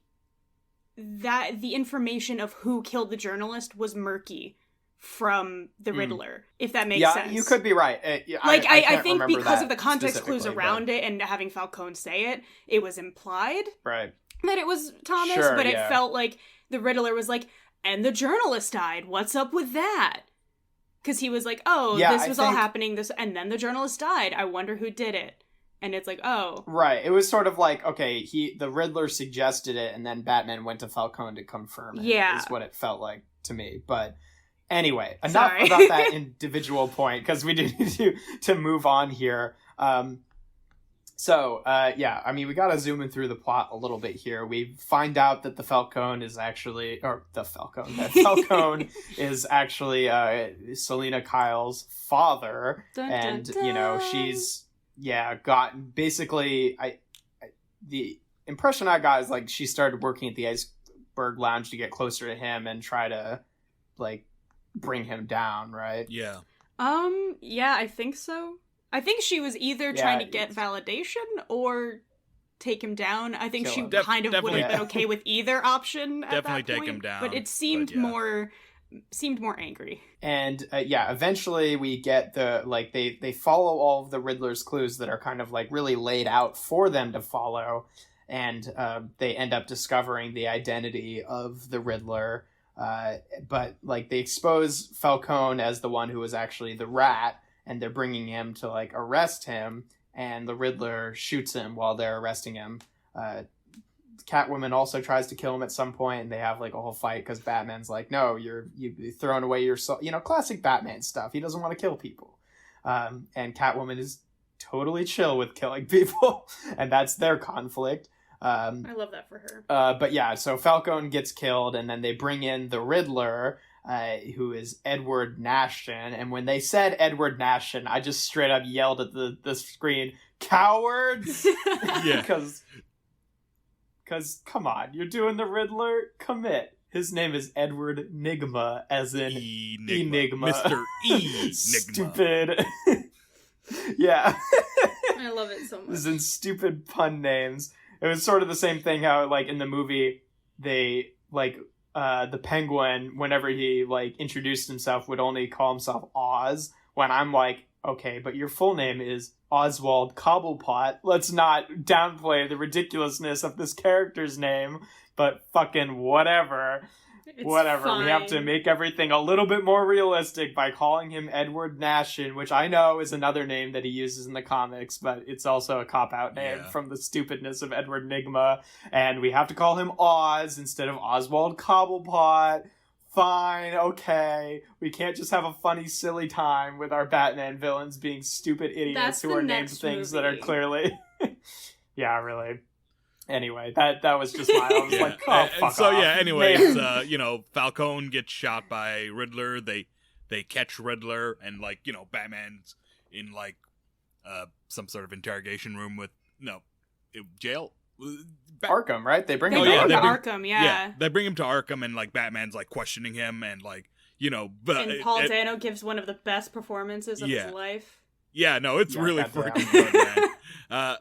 that the information of who killed the journalist was murky from the Riddler, if that makes sense. Yeah, you could be right. I think because of the context clues around it and having Falcone say it was implied that it was Thomas, but it felt like the Riddler was like, and the journalist died. What's up with that? Because he was like, this was all happening, and then the journalist died. I wonder who did it. And it's like, oh. Right. It was sort of like, okay, the Riddler suggested it, and then Batman went to Falcone to confirm it. Yeah. Is what it felt like to me. But anyway, enough about that individual point, because we do need to move on here. So, I mean, we gotta zoom in through the plot a little bit here. We find out that Falcone is actually Selina Kyle's father, you know, she's got basically the impression I got is like she started working at the Iceberg Lounge to get closer to him and try to like bring him down, right? Yeah. Yeah, I think so. I think she was either trying to get validation or take him down. I think she kind of would have been okay with either option at definitely that point, take him down. but it seemed more angry. And eventually we get they follow all of the Riddler's clues that are kind of like really laid out for them to follow, and they end up discovering the identity of the Riddler. But like they expose Falcone as the one who was actually the rat, and they're bringing him to like arrest him, and the Riddler shoots him while they're arresting him. Catwoman also tries to kill him at some point, and they have like a whole fight because Batman's like, no, you've thrown away your soul. You know, classic Batman stuff. He doesn't want to kill people. And Catwoman is totally chill with killing people, and that's their conflict. I love that for her. But yeah, so Falcone gets killed, and then they bring in the Riddler, who is Edward Nashton. And when they said Edward Nashton, I just straight up yelled at the screen, "Cowards!" Yeah. Because, come on, you're doing the Riddler? Commit. His name is Edward Nygma, as in Enigma. Mr. Enigma. Stupid. Yeah. I love it so much. As in stupid pun names. It was sort of the same thing how, like, in the movie, they, like, the Penguin, whenever he, like, introduced himself, would only call himself Oz, when I'm like, okay, but your full name is Oswald Cobblepot. Let's not downplay the ridiculousness of this character's name, but fucking whatever. Whatever. Fine. We have to make everything a little bit more realistic by calling him Edward Nashton, which I know is another name that he uses in the comics, but it's also a cop-out name from the stupidness of Edward Nygma. And we have to call him Oz instead of Oswald Cobblepot. Fine, okay. We can't just have a funny, silly time with our Batman villains being stupid idiots who are named things that are clearly... Yeah, really. Anyway, that was just my... I was like, oh, fuck so, off. yeah, anyways, Falcone gets shot by Riddler. They catch Riddler, and, like, Batman's in, like, some sort of interrogation room with... jail? Arkham, right? They bring him to Arkham, yeah. They bring him to Arkham, and, like, Batman's, like, questioning him, and, like, But, and Paul Dano gives one of the best performances of his life. Yeah, no, it's really freaking good, man.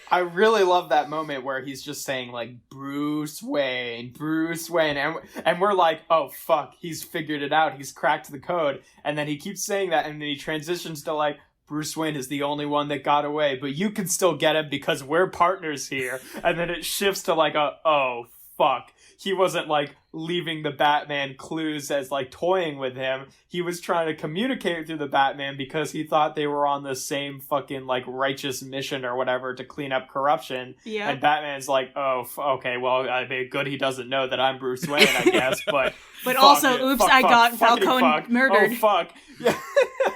I really love that moment where he's just saying, like, Bruce Wayne, and we're like, oh, fuck, he's figured it out, he's cracked the code, and then he keeps saying that, and then he transitions to, like, Bruce Wayne is the only one that got away, but you can still get him because we're partners here, and then it shifts to, like, oh, fuck. He wasn't, like, leaving the Batman clues as, like, toying with him. He was trying to communicate through the Batman because he thought they were on the same fucking, like, righteous mission or whatever to clean up corruption. Yeah. And Batman's like, oh, okay, well, I mean, good he doesn't know that I'm Bruce Wayne, I guess, but... But also, oops, I got Falcone murdered. Oh, fuck.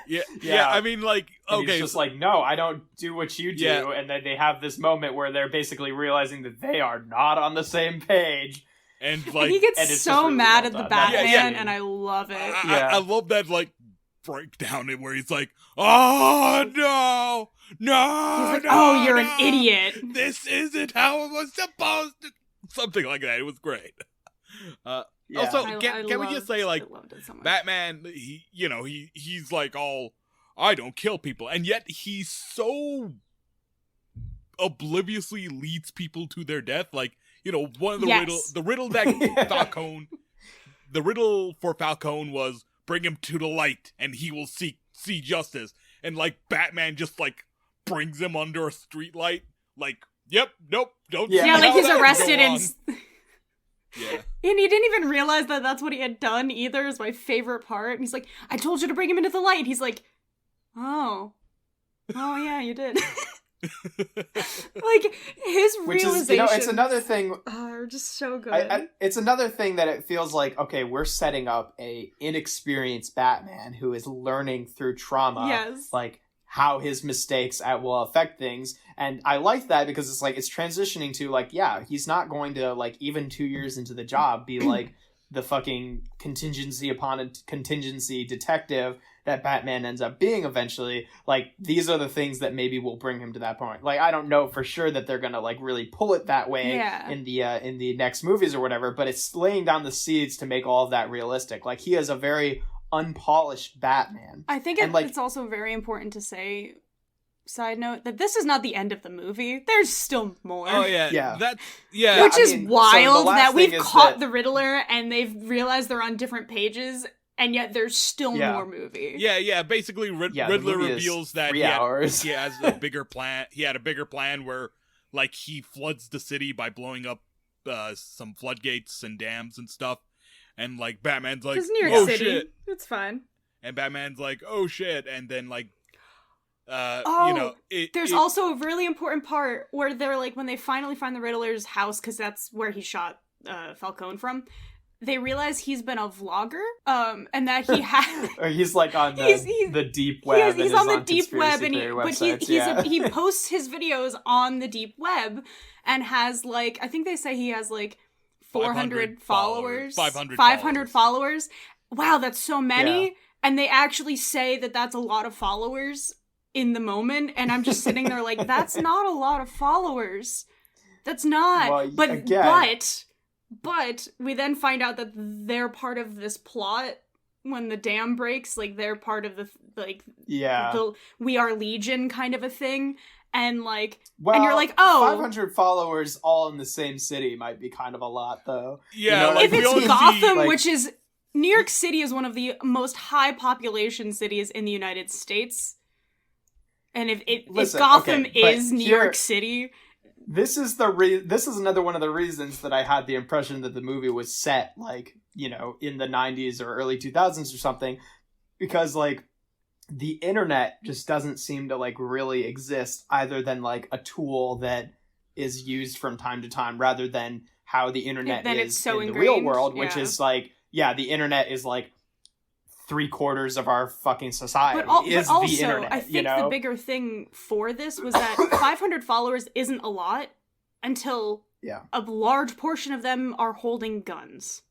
Yeah. Yeah, I mean, like, okay. And he's just like, no, I don't do what you do. Yeah. And then they have this moment where they're basically realizing that they are not on the same page. And, like, and he gets so really mad at the Batman, and I love it. I love that, like, breakdown where he's like, oh, no, he's like, oh, you're an idiot. This isn't how it was supposed to... Something like that. It was great. Also, can we just say, like, so Batman, he's like all, I don't kill people, and yet he so obliviously leads people to their death. Like, one of the riddle that Falcone, the riddle for Falcone was bring him to the light and he will see justice. And, like, Batman just, like, brings him under a street light. Like, yep, nope, don't. Yeah, like he's arrested and. Yeah. And he didn't even realize that that's what he had done either, is my favorite part. And he's like, I told you to bring him into the light. He's like, oh yeah, you did. Like, his realization. It's another thing. Are just so good. It's another thing that it feels like, okay, we're setting up a inexperienced Batman who is learning through trauma. Yes. Like, how his mistakes will affect things. And I like that because it's like, it's transitioning to, like, yeah, he's not going to, like, even 2 years into the job be like the fucking contingency upon a contingency detective that Batman ends up being eventually, like, these are the things that maybe will bring him to that point. Like, I don't know for sure that they're gonna, like, really pull it that way in the next movies or whatever, but it's laying down the seeds to make all of that realistic. Like, he is a very unpolished Batman. I think it's also very important to say, side note, that this is not the end of the movie. There's still more. Oh yeah. Which is wild that we've caught the Riddler and they've realized they're on different pages, and yet there's still more movie. Yeah. Basically, Riddler reveals that he has a bigger plan. He had a bigger plan where, like, he floods the city by blowing up some floodgates and dams and stuff. And, like, Batman's like, New York City. Shit. It's fine. And Batman's like, oh, shit. And then, like, there's also a really important part where they're, like, when they finally find the Riddler's house, because that's where he shot Falcone from, they realize he's been a vlogger, and that he had... or he's, like, on the deep web. He's on the deep web, and he posts his videos on the deep web, and has, like, I think they say he has, like, 400 followers. 500 followers. Wow, that's so many. Yeah. And they actually say that that's a lot of followers in the moment. And I'm just sitting there like, that's not a lot of followers. That's not. Well, but we then find out that they're part of this plot when the dam breaks. Like, they're part of the We Are Legion kind of a thing. And, like, and you're like, 500 followers all in the same city might be kind of a lot, though. Yeah, you know, if it's Gotham, which is... New York City is one of the most high population cities in the United States. And if Gotham is New York City... This is another one of the reasons that I had the impression that the movie was set, like, you know, in the 90s or early 2000s or something. Because, like, the internet just doesn't seem to, like, really exist, either than, like, a tool that is used from time to time, rather than how the internet is in the real world, which is, like, the internet is, like, 3/4 of our fucking society is also, the internet. I think the bigger thing for this was that 500 followers isn't a lot until a large portion of them are holding guns.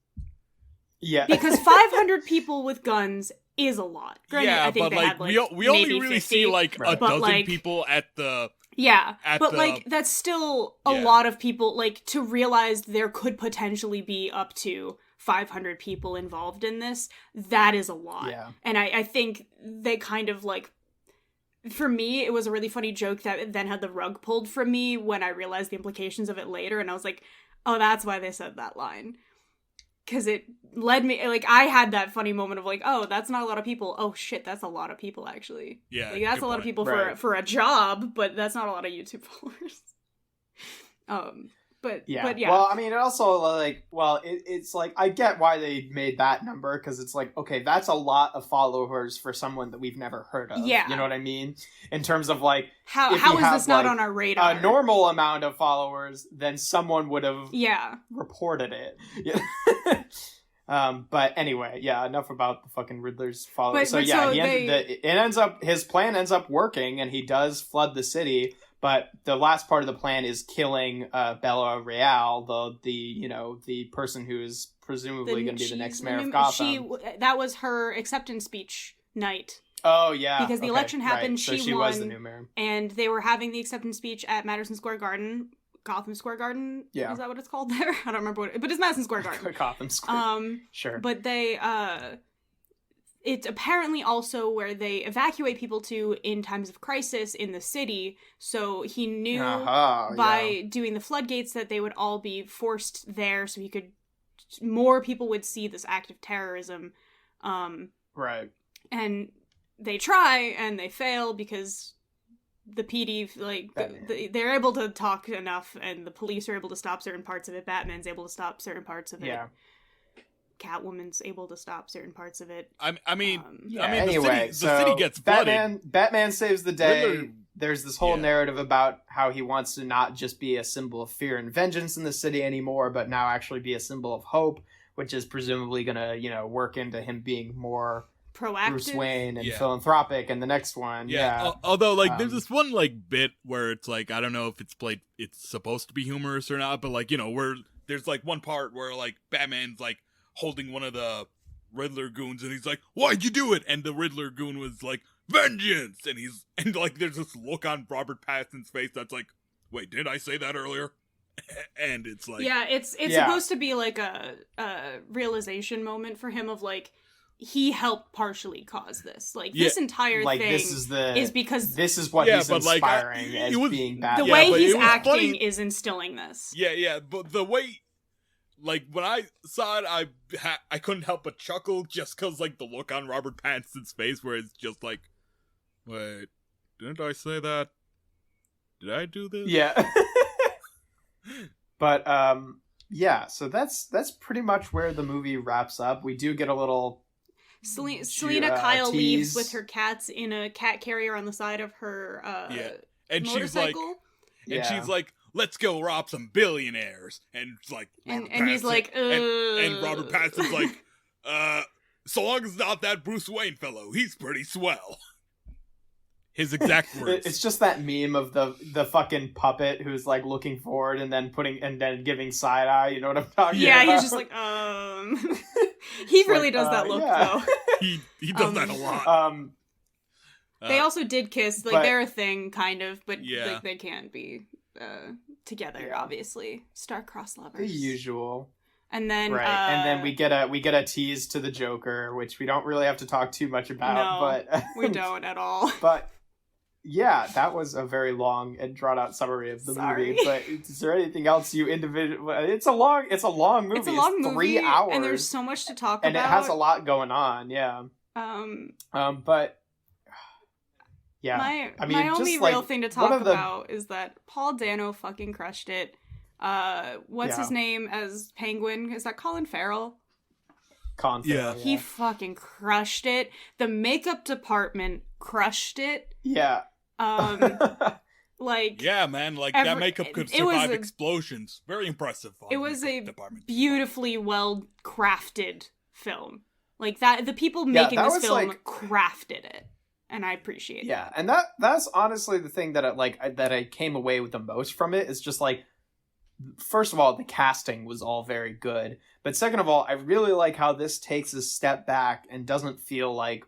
Yeah. Because 500 people with guns is a lot. Granted, I think but, like, we only really 50, see, like, a dozen, like, people at the... Yeah, but, like, that's still a lot of people, like, to realize there could potentially be up to 500 people involved in this, that is a lot. Yeah. And I think they kind of, like, for me, it was a really funny joke that then had the rug pulled from me when I realized the implications of it later, and I was like, oh, that's why they said that line. Because it led me, like, I had that funny moment of, like, oh, that's not a lot of people. Oh, shit, that's a lot of people, actually. Yeah, like, that's a lot of people for a job, but that's not a lot of YouTube followers. But yeah. Well, I mean, it also, like, it's like, I get why they made that number, because it's like, okay, that's a lot of followers for someone that we've never heard of. Yeah. You know what I mean? In terms of, like, how is this not on our radar? A normal amount of followers, then someone would have reported it. Yeah. But anyway, enough about the fucking Riddler's followers. His plan ends up working, and he does flood the city. But the last part of the plan is killing Bella Real, the person who is presumably going to be the next mayor of Gotham. That was her acceptance speech night. Oh, yeah. Because the election happened, right. she won, was the new mayor. And they were having the acceptance speech at Madison Square Garden. Gotham Square Garden? Yeah. Is that what it's called there? I don't remember but it's Madison Square Garden. Gotham Square. Sure. But they, it's apparently also where they evacuate people to in times of crisis in the city. So he knew by doing the floodgates that they would all be forced there, so more people would see this act of terrorism. Right. And they try and they fail because the PD, like, they're able to talk enough, and the police are able to stop certain parts of it. Batman's able to stop certain parts of it. Yeah. Catwoman's able to stop certain parts of it. Anyway, the city gets flooded. Batman saves the day. There's this whole narrative about how he wants to not just be a symbol of fear and vengeance in the city anymore, but now actually be a symbol of hope, which is presumably going to, work into him being more proactive, Bruce Wayne, and philanthropic in the next one. Yeah. Although, like, there's this one, like, bit where it's like, I don't know if it's supposed to be humorous or not, but, like, where there's, like, one part where, like, Batman's, like, holding one of the Riddler goons, and he's like, "Why'd you do it?" And the Riddler goon was like, "Vengeance!" And like there's this look on Robert Pattinson's face that's like, "Wait, did I say that earlier?" And it's like, yeah, it's supposed to be like a realization moment for him of like, he helped partially cause this. Like, this entire like, thing is because... This is what he's inspiring as being bad. The way he's acting is instilling this. Yeah, but the way... Like, when I saw it, I couldn't help but chuckle just because, like, the look on Robert Pattinson's face where it's just like, wait, didn't I say that? Did I do this? Yeah. But, yeah, so that's pretty much where the movie wraps up. We do get a little... Selena Kyle leaves with her cats in a cat carrier on the side of her and motorcycle. She's like, "Let's go rob some billionaires." And it's like, and he's like, and Robert Pattinson's like, so long as it's not that Bruce Wayne fellow, he's pretty swell. His exact words. It's just that meme of the fucking puppet who's like looking forward and then giving side eye. You know what I'm talking about? Yeah, he's just like, He really does that look though. He does that a lot. They also did kiss, like, they're a thing, kind of, but yeah. they can't be together, obviously. Star-crossed lovers. The usual. And then and then we get a tease to the Joker, which we don't really have to talk too much about. But we don't at all. But yeah, that was a very long and drawn out summary of the movie. But is there anything else you individually? It's a long movie. It's a long movie, 3 hours, and there's so much to talk and about. And it has a lot going on. Yeah. But. Yeah, my only real thing to talk about is that Paul Dano fucking crushed it. What's his name as Penguin? Is that Colin Farrell? Colin Farrell, He fucking crushed it. The makeup department crushed it. Yeah. Like, yeah, man, like that makeup could survive explosions. Very impressive. It was a beautifully well crafted film. Like that, the people making this film crafted it. And I appreciate it. Yeah, and that's honestly the thing that I came away with the most from it is just like, first of all, the casting was all very good. But second of all, I really like how this takes a step back and doesn't feel like,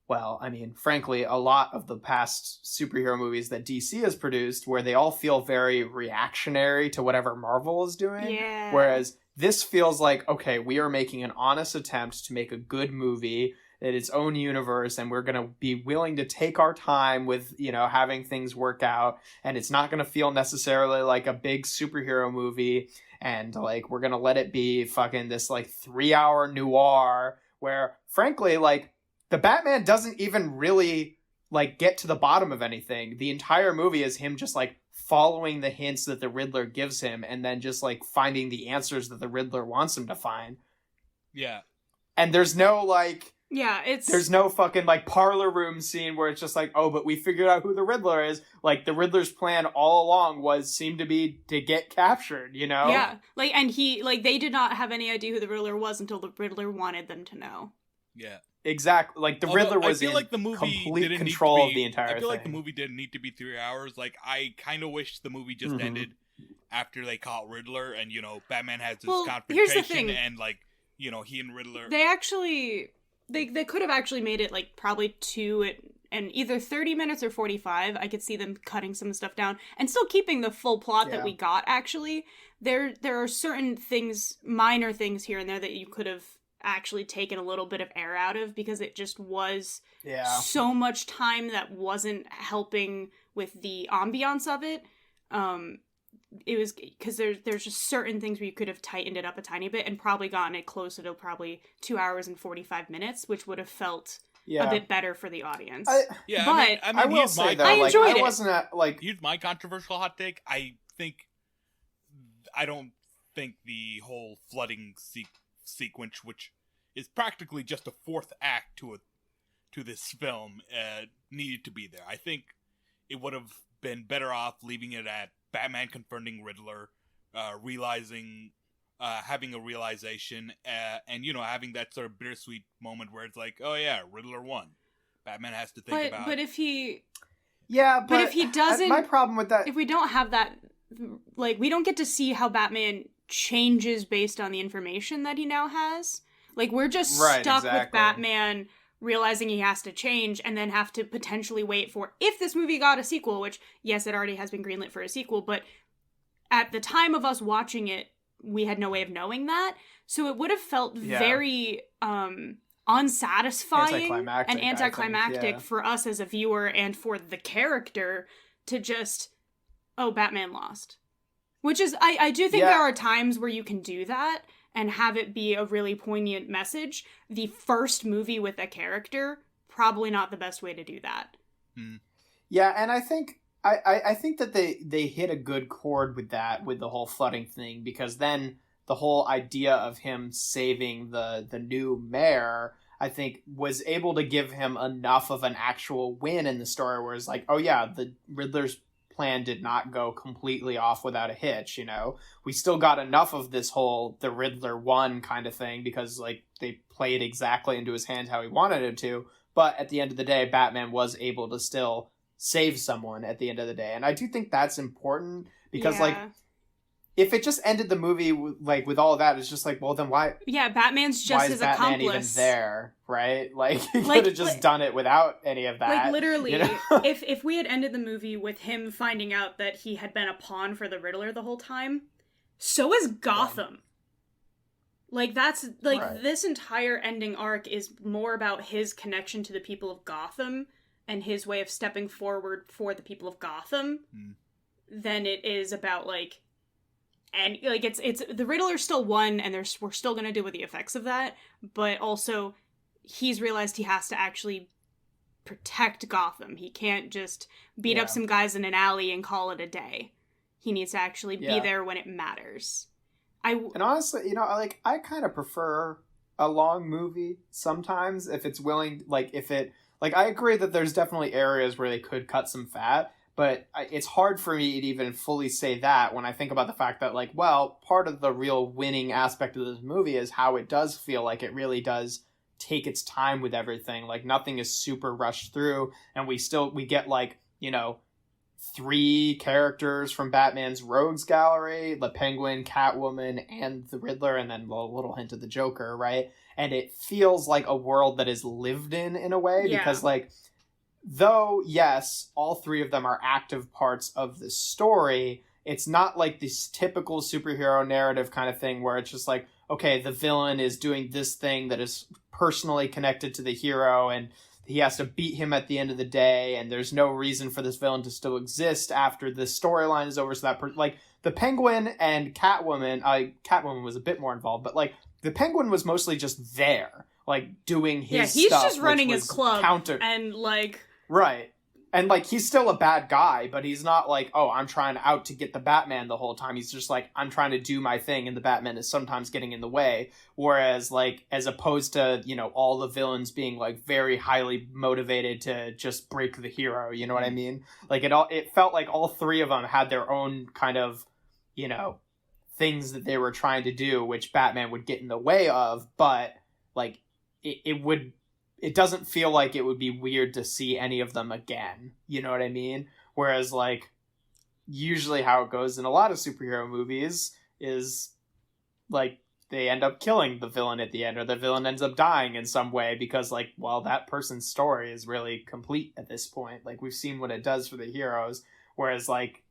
well, I mean, frankly, a lot of the past superhero movies that DC has produced where they all feel very reactionary to whatever Marvel is doing. Yeah. Whereas this feels like, okay, we are making an honest attempt to make a good movie in its own universe, and we're going to be willing to take our time with, having things work out, and it's not going to feel necessarily like a big superhero movie, and like we're going to let it be fucking this like 3-hour noir where frankly like the Batman doesn't even really like get to the bottom of anything. The entire movie is him just like following the hints that the Riddler gives him and then just like finding the answers that the Riddler wants him to find. Yeah. And there's no like... Yeah, there's no fucking, like, parlor room scene where it's just like, oh, but we figured out who the Riddler is. Like, the Riddler's plan all along seemed to be to get captured, Yeah, like, and they did not have any idea who the Riddler was until the Riddler wanted them to know. Yeah. Exactly. Like, the Riddler was in complete control of the entire thing. I feel like the movie didn't need to be 3 hours. Like, I kind of wish the movie just ended after they caught Riddler and, Batman has this confrontation. Here's the thing. And, like, he and Riddler... They actually... They could have actually made it, like, probably 2 and either 30 minutes or 45. I could see them cutting some stuff down and still keeping the full plot that we got, actually. There are certain things, minor things here and there that you could have actually taken a little bit of air out of because it just was so much time that wasn't helping with the ambiance of it. It was because there's just certain things where you could have tightened it up a tiny bit and probably gotten it closer to probably 2 hours and 45 minutes, which would have felt a bit better for the audience. I will say though, I enjoyed it. I wasn't here's my controversial hot take. I don't think the whole flooding sequence, which is practically just a fourth act to this film, needed to be there. I think it would have been better off leaving it at Batman confronting Riddler, realizing, having a realization, and having that sort of bittersweet moment where it's like, oh yeah, Riddler won. Batman has to think about. But if he, but if he doesn't, my problem with that, if we don't have that, like we don't get to see how Batman changes based on the information that he now has. Like, we're just stuck with Batman realizing he has to change and then have to potentially wait for, if this movie got a sequel, which, yes, it already has been greenlit for a sequel, but at the time of us watching it, we had no way of knowing that. So it would have felt very unsatisfying and anticlimactic for us as a viewer and for the character to just, oh, Batman lost. Which is, I do think there are times where you can do that and have it be a really poignant message. The first movie with a character, probably not the best way to do that. Yeah, and I think I think that they hit a good chord with that, with the whole flooding thing, because then the whole idea of him saving the new mayor, I think, was able to give him enough of an actual win in the story where it's like, oh yeah, the Riddler's plan did not go completely off without a hitch, you know? We still got enough of this whole the Riddler won kind of thing because, like, they played exactly into his hands how he wanted it to, but at the end of the day, Batman was able to still save someone at the end of the day. And I do think that's important because, like, if it just ended the movie like with all of that, it's just like, well, then why? Yeah, Batman's just his accomplice. Why is Batman even there, right? Like, he could have just done it without any of that. Like, literally, you know? if we had ended the movie with him finding out that he had been a pawn for the Riddler the whole time, so is Gotham. Like, that's, like, this entire ending arc is more about his connection to the people of Gotham and his way of stepping forward for the people of Gotham than it is about, like, and, like, it's the Riddler still won, and we're still gonna deal with the effects of that, but also, he's realized he has to actually protect Gotham. He can't just beat up some guys in an alley and call it a day. He needs to actually be there when it matters. And honestly, you know, like, I kind of prefer a long movie sometimes if it's willing, like, if it, like, I agree that there's definitely areas where they could cut some fat, but it's hard for me to even fully say that when I think about the fact that, like, well, part of the real winning aspect of this movie is how it does feel like it really does take its time with everything. Like, nothing is super rushed through, and we get, like, you know, 3 characters from Batman's Rogues Gallery, the Penguin, Catwoman, and the Riddler, and then a little hint of the Joker, right? And it feels like a world that is lived in a way, because, like, though, yes, all 3 of them are active parts of the story, it's not like this typical superhero narrative kind of thing where it's just like, okay, the villain is doing this thing that is personally connected to the hero, and he has to beat him at the end of the day, and there's no reason for this villain to still exist after the storyline is over. So that, like, the Penguin and Catwoman, Catwoman was a bit more involved, but, like, the Penguin was mostly just there, like, doing his stuff. Yeah, he's just running his club, and, like... Right. And, like, he's still a bad guy, but he's not like, oh, I'm trying out to get the Batman the whole time. He's just like, I'm trying to do my thing, and the Batman is sometimes getting in the way. Whereas, like, as opposed to, you know, all the villains being, like, very highly motivated to just break the hero, you know what I mean? Like, it felt like all 3 of them had their own kind of, you know, things that they were trying to do, which Batman would get in the way of, but, like, it doesn't feel like it would be weird to see any of them again. You know what I mean? Whereas, like, usually how it goes in a lot of superhero movies is, like, they end up killing the villain at the end, or the villain ends up dying in some way because, like, well, that person's story is really complete at this point. Like, we've seen what it does for the heroes. Whereas, like,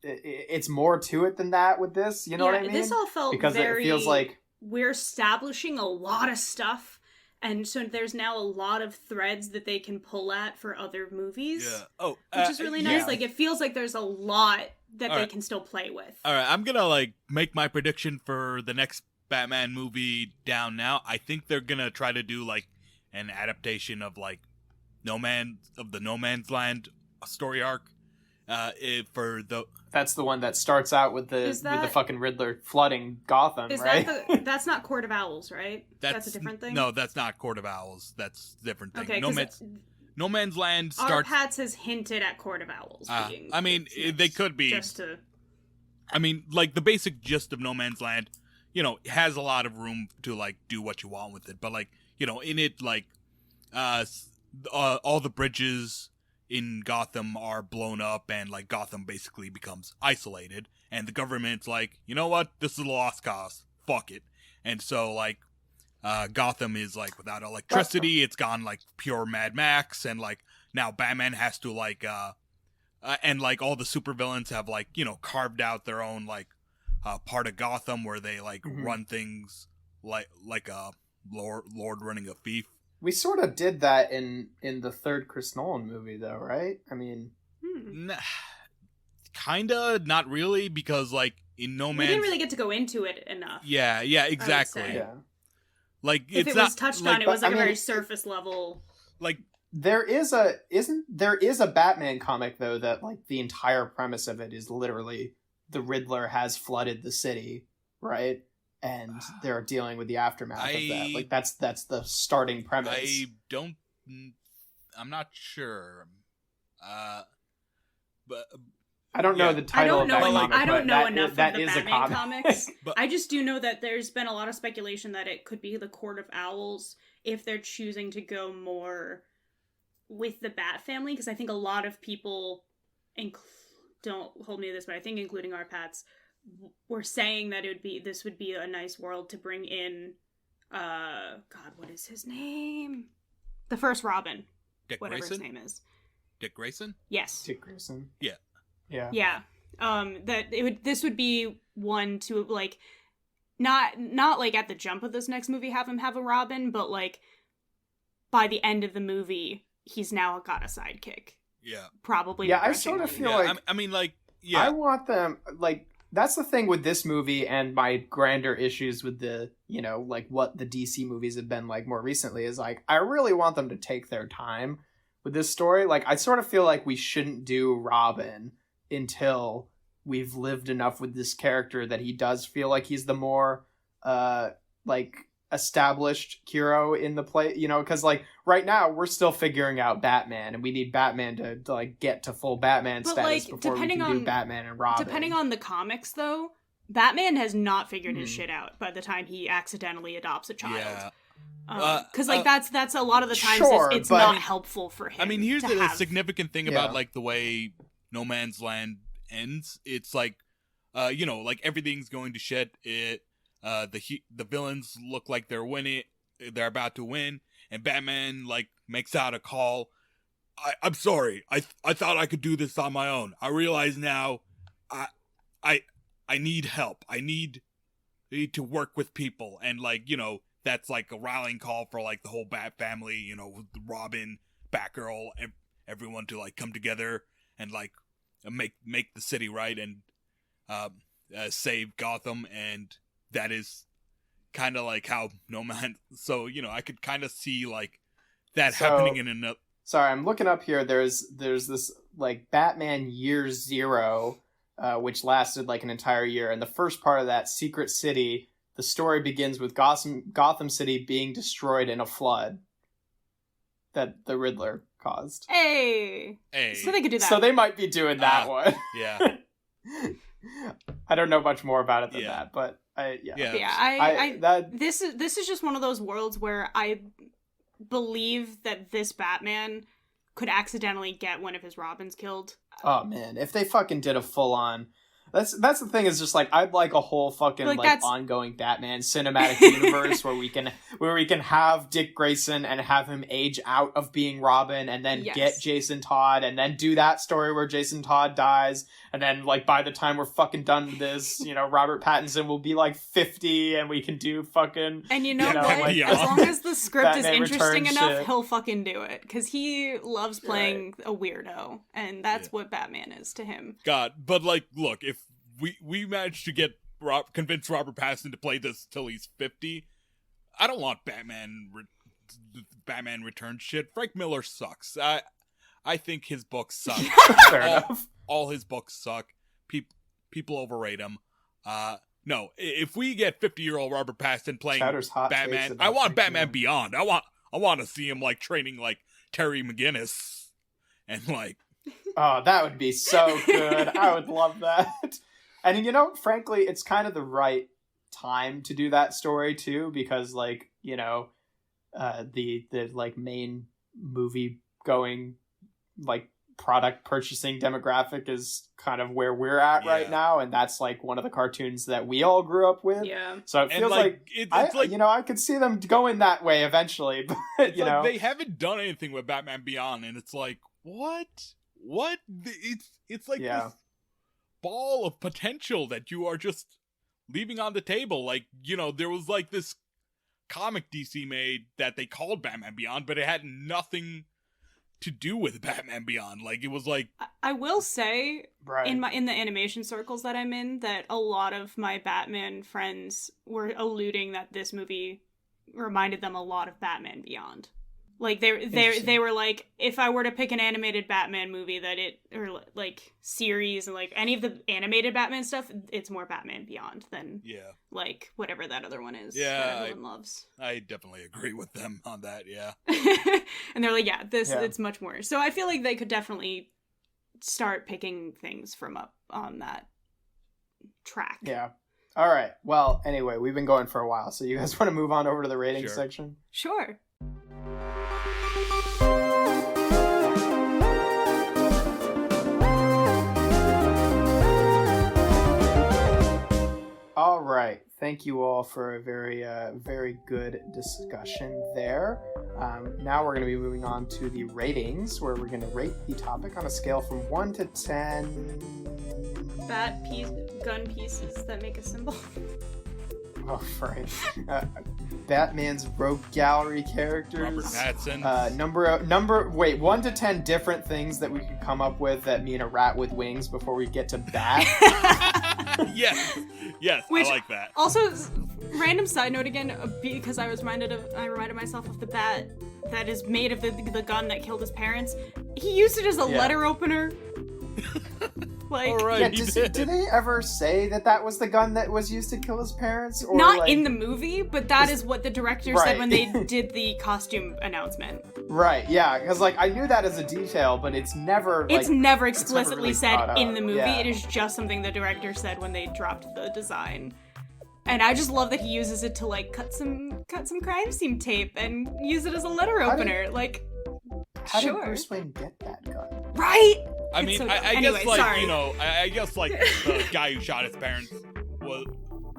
it's more to it than that with this. You know what I mean? This all felt because it feels like we're establishing a lot of stuff. And so there's now a lot of threads that they can pull at for other movies. Yeah. Oh, which is really nice. Like, it feels like there's a lot that they can still play with. All right, I'm gonna, like, make my prediction for the next Batman movie down now. I think they're gonna try to do, like, an adaptation of, like, No Man's Land story arc. That's the one that starts out with the fucking Riddler flooding Gotham, right? That's not Court of Owls, right? That's a different thing? No, that's not Court of Owls. That's a different thing. Okay, No Man's Land starts... Our Pats has hinted at Court of Owls being... I mean, they could be... Just to... I mean, like, the basic gist of No Man's Land, you know, has a lot of room to, like, do what you want with it. But, like, you know, in it, like, all the bridges in Gotham are blown up, and, like, Gotham basically becomes isolated, and the government's like, you know what, this is a lost cause, fuck it. And so, like, Gotham is like without electricity. It's gone like pure Mad Max, and like now Batman has to like and like all the supervillains have like, you know, carved out their own like part of Gotham where they like run things like a lord running a fief. We sort of did that in the third Chris Nolan movie, though, right? I mean, kinda, not really, because like in No Man's, we didn't really get to go into it enough. Yeah, exactly. Yeah. Like if it's it was not, touched like, on, it was like I a mean, very surface level. Like there is a Batman comic though that like the entire premise of it is literally the Riddler has flooded the city, right? And they're dealing with the aftermath of that. Like that's the starting premise. I'm not sure. But I don't know the title of that comic. I don't know enough that of the is Batman a comic. comics. I just do know that there's been a lot of speculation that it could be the Court of Owls if they're choosing to go more with the Bat family, because I think a lot of people, don't hold me to this, but I think including our Pats, were saying that this would be a nice world to bring in, God, what is his name? The first Robin. Dick whatever Grayson? his name is. Dick Grayson? Yes. Dick Grayson. Yeah. Yeah. Yeah. This would be one to like not like at the jump of this next movie have him have a Robin, but like by the end of the movie he's now got a sidekick. Yeah. Probably. Yeah, I sort of feel like I mean like yeah. I want them like that's the thing with this movie and my grander issues with the, you know, like what the DC movies have been like more recently is like I really want them to take their time with this story. Like I sort of feel like we shouldn't do Robin until we've lived enough with this character that he does feel like he's the more like established hero in the play, you know, because like right now we're still figuring out Batman and we need Batman to like get to full Batman but status like, before we can do Batman and Robin. Depending on the comics though, Batman has not figured his shit out by the time he accidentally adopts a child. Yeah. Because like that's a lot of the times sure, it's but, not helpful for him. I mean, here's the have... significant thing about like the way No Man's Land ends. It's like, you know, like everything's going to shit. The villains look like they're winning. They're about to win, and Batman like makes out a call. I'm sorry. I thought I could do this on my own. I realize now. I need help. I need to work with people, and like, you know, that's like a rallying call for like the whole Bat family. You know, Robin, Batgirl, and everyone to like come together and like make the city right and save Gotham. And that is kind of like how No Man. So, you know, I could kind of see like that happening in another. Sorry, I'm looking up here. There's this like Batman Year Zero, which lasted like an entire year, and the first part of that, Secret City. The story begins with Gotham City being destroyed in a flood that the Riddler caused. Hey. So they could do that. So they might be doing that one. Yeah. I don't know much more about it than that, but this is just one of those worlds where I believe that this Batman could accidentally get one of his Robins killed. Oh man, if they fucking did a full on. That's the thing is just like I'd like a whole fucking like ongoing Batman cinematic universe where we can have Dick Grayson and have him age out of being Robin and then get Jason Todd and then do that story where Jason Todd dies and then like by the time we're fucking done with this, you know, Robert Pattinson will be like 50 and we can do fucking and you know what? Like, as long as the script is interesting enough, shit. He'll fucking do it because he loves playing a weirdo and that's what Batman is to him. God, but like, look, if we managed to convince Robert Pattinson to play this till he's 50, I don't want Batman Returns shit. Frank Miller sucks. I think his books suck. Fair enough. All his books suck. People overrate him. No, if we get 50-year-old Robert Pattinson playing Batman, I want Batman Beyond. I want to see him like training like Terry McGinnis and like. Oh, that would be so good. I would love that. And, you know, frankly, it's kind of the right time to do that story, too, because, like, you know, the like, main movie-going, like, product purchasing demographic is kind of where we're at right now, and that's like one of the cartoons that we all grew up with. Yeah. So it feels like it's like, you know, I could see them going that way eventually, but you know, they haven't done anything with Batman Beyond, and it's like, what? It's like this ball of potential that you are just leaving on the table. Like, you know, there was like this comic DC made that they called Batman Beyond, but it had nothing to do with Batman Beyond. Like, it was like, I will say in the animation circles that I'm in, that a lot of my Batman friends were alluding that this movie reminded them a lot of Batman Beyond. Like, they were like, if I were to pick an animated Batman movie or like series and like any of the animated Batman stuff, it's more Batman Beyond than like whatever that other one is that everyone loves. I definitely agree with them on that, yeah. And they're like, it's much more. So I feel like they could definitely start picking things from up on that track. Yeah. All right. Well, anyway, we've been going for a while, so you guys want to move on over to the rating section? Sure. All right. Thank you all for a very, very good discussion there. Now we're going to be moving on to the ratings, where we're going to rate the topic on a scale from 1 to 10. Gun pieces that make a symbol. Oh, right. Batman's rogue gallery characters. Robert Pattinson. 1 to 10 different things that we could come up with that mean a rat with wings before we get to bat. Yes, which, I like that. Also, random side note again, because I reminded myself of the bat that is made of the gun that killed his parents. He used it as a letter opener. Like, right, did they ever say that was the gun that was used to kill his parents? Or not like, in the movie, but that is what the director said when they did the costume announcement. Right, yeah, because like I knew that as a detail, but it's never explicitly really said in the movie. Yeah. It is just something the director said when they dropped the design. And I just love that he uses it to like cut some crime scene tape and use it as a letter opener. How did Bruce Wayne get that gun? Right? I mean, I guess like, you know, I guess like the guy who shot his parents was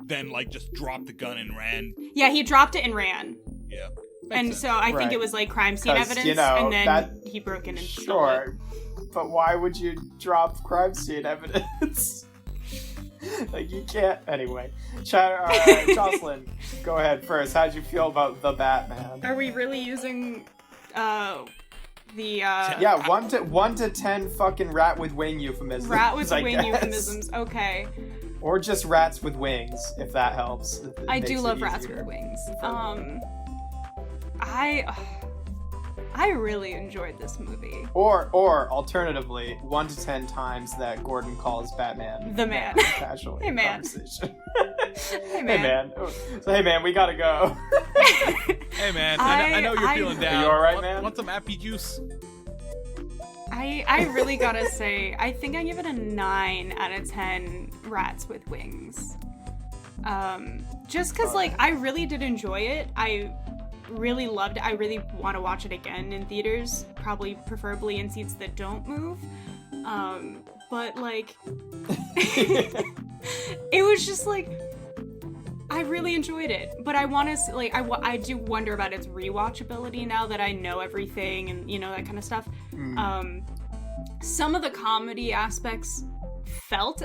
then like just dropped the gun and ran. Yeah, he dropped it and ran. Yeah. And so I think it was like crime scene evidence, you know, and then he broke in and stole it. But why would you drop crime scene evidence? Like, you can't. Anyway, Jocelyn, go ahead first. How'd you feel about the Batman? Are we really using the 1 to 10 fucking rat with wing euphemisms? Rat with wing euphemisms. Okay. Or just rats with wings, if that helps. I do love rats with wings. I really enjoyed this movie. Or alternatively, 1 to 10 times that Gordon calls Batman the man. Casually. Hey man. Hey man. So hey man, we gotta go. Hey man, I know you're feeling down. Are you alright, man? Want some appy juice? I really gotta say, I think I give it a 9 out of 10 rats with wings. Just because, like, I really did enjoy it. I really loved it. I really want to watch it again in theaters, preferably in seats that don't move. But, like, it was just, like, I really enjoyed it. But I want to, like, I do wonder about its rewatchability now that I know everything and, you know, that kind of stuff. Some of the comedy aspects felt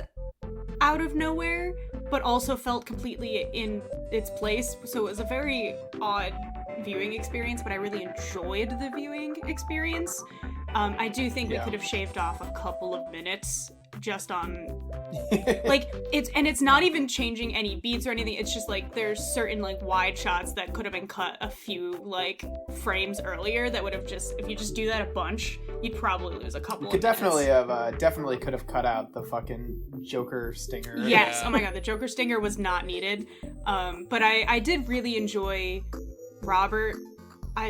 out of nowhere, but also felt completely in its place. So it was a very odd viewing experience, but I really enjoyed the viewing experience. I do think we could have shaved off a couple of minutes just on like it's not even changing any beats or anything. It's just like there's certain like wide shots that could have been cut a few like frames earlier that would have just, if you just do that a bunch, you'd probably lose a couple of minutes. Definitely could have cut out the fucking Joker stinger. Yes. Oh my god, the Joker stinger was not needed. But I did really enjoy Robert. I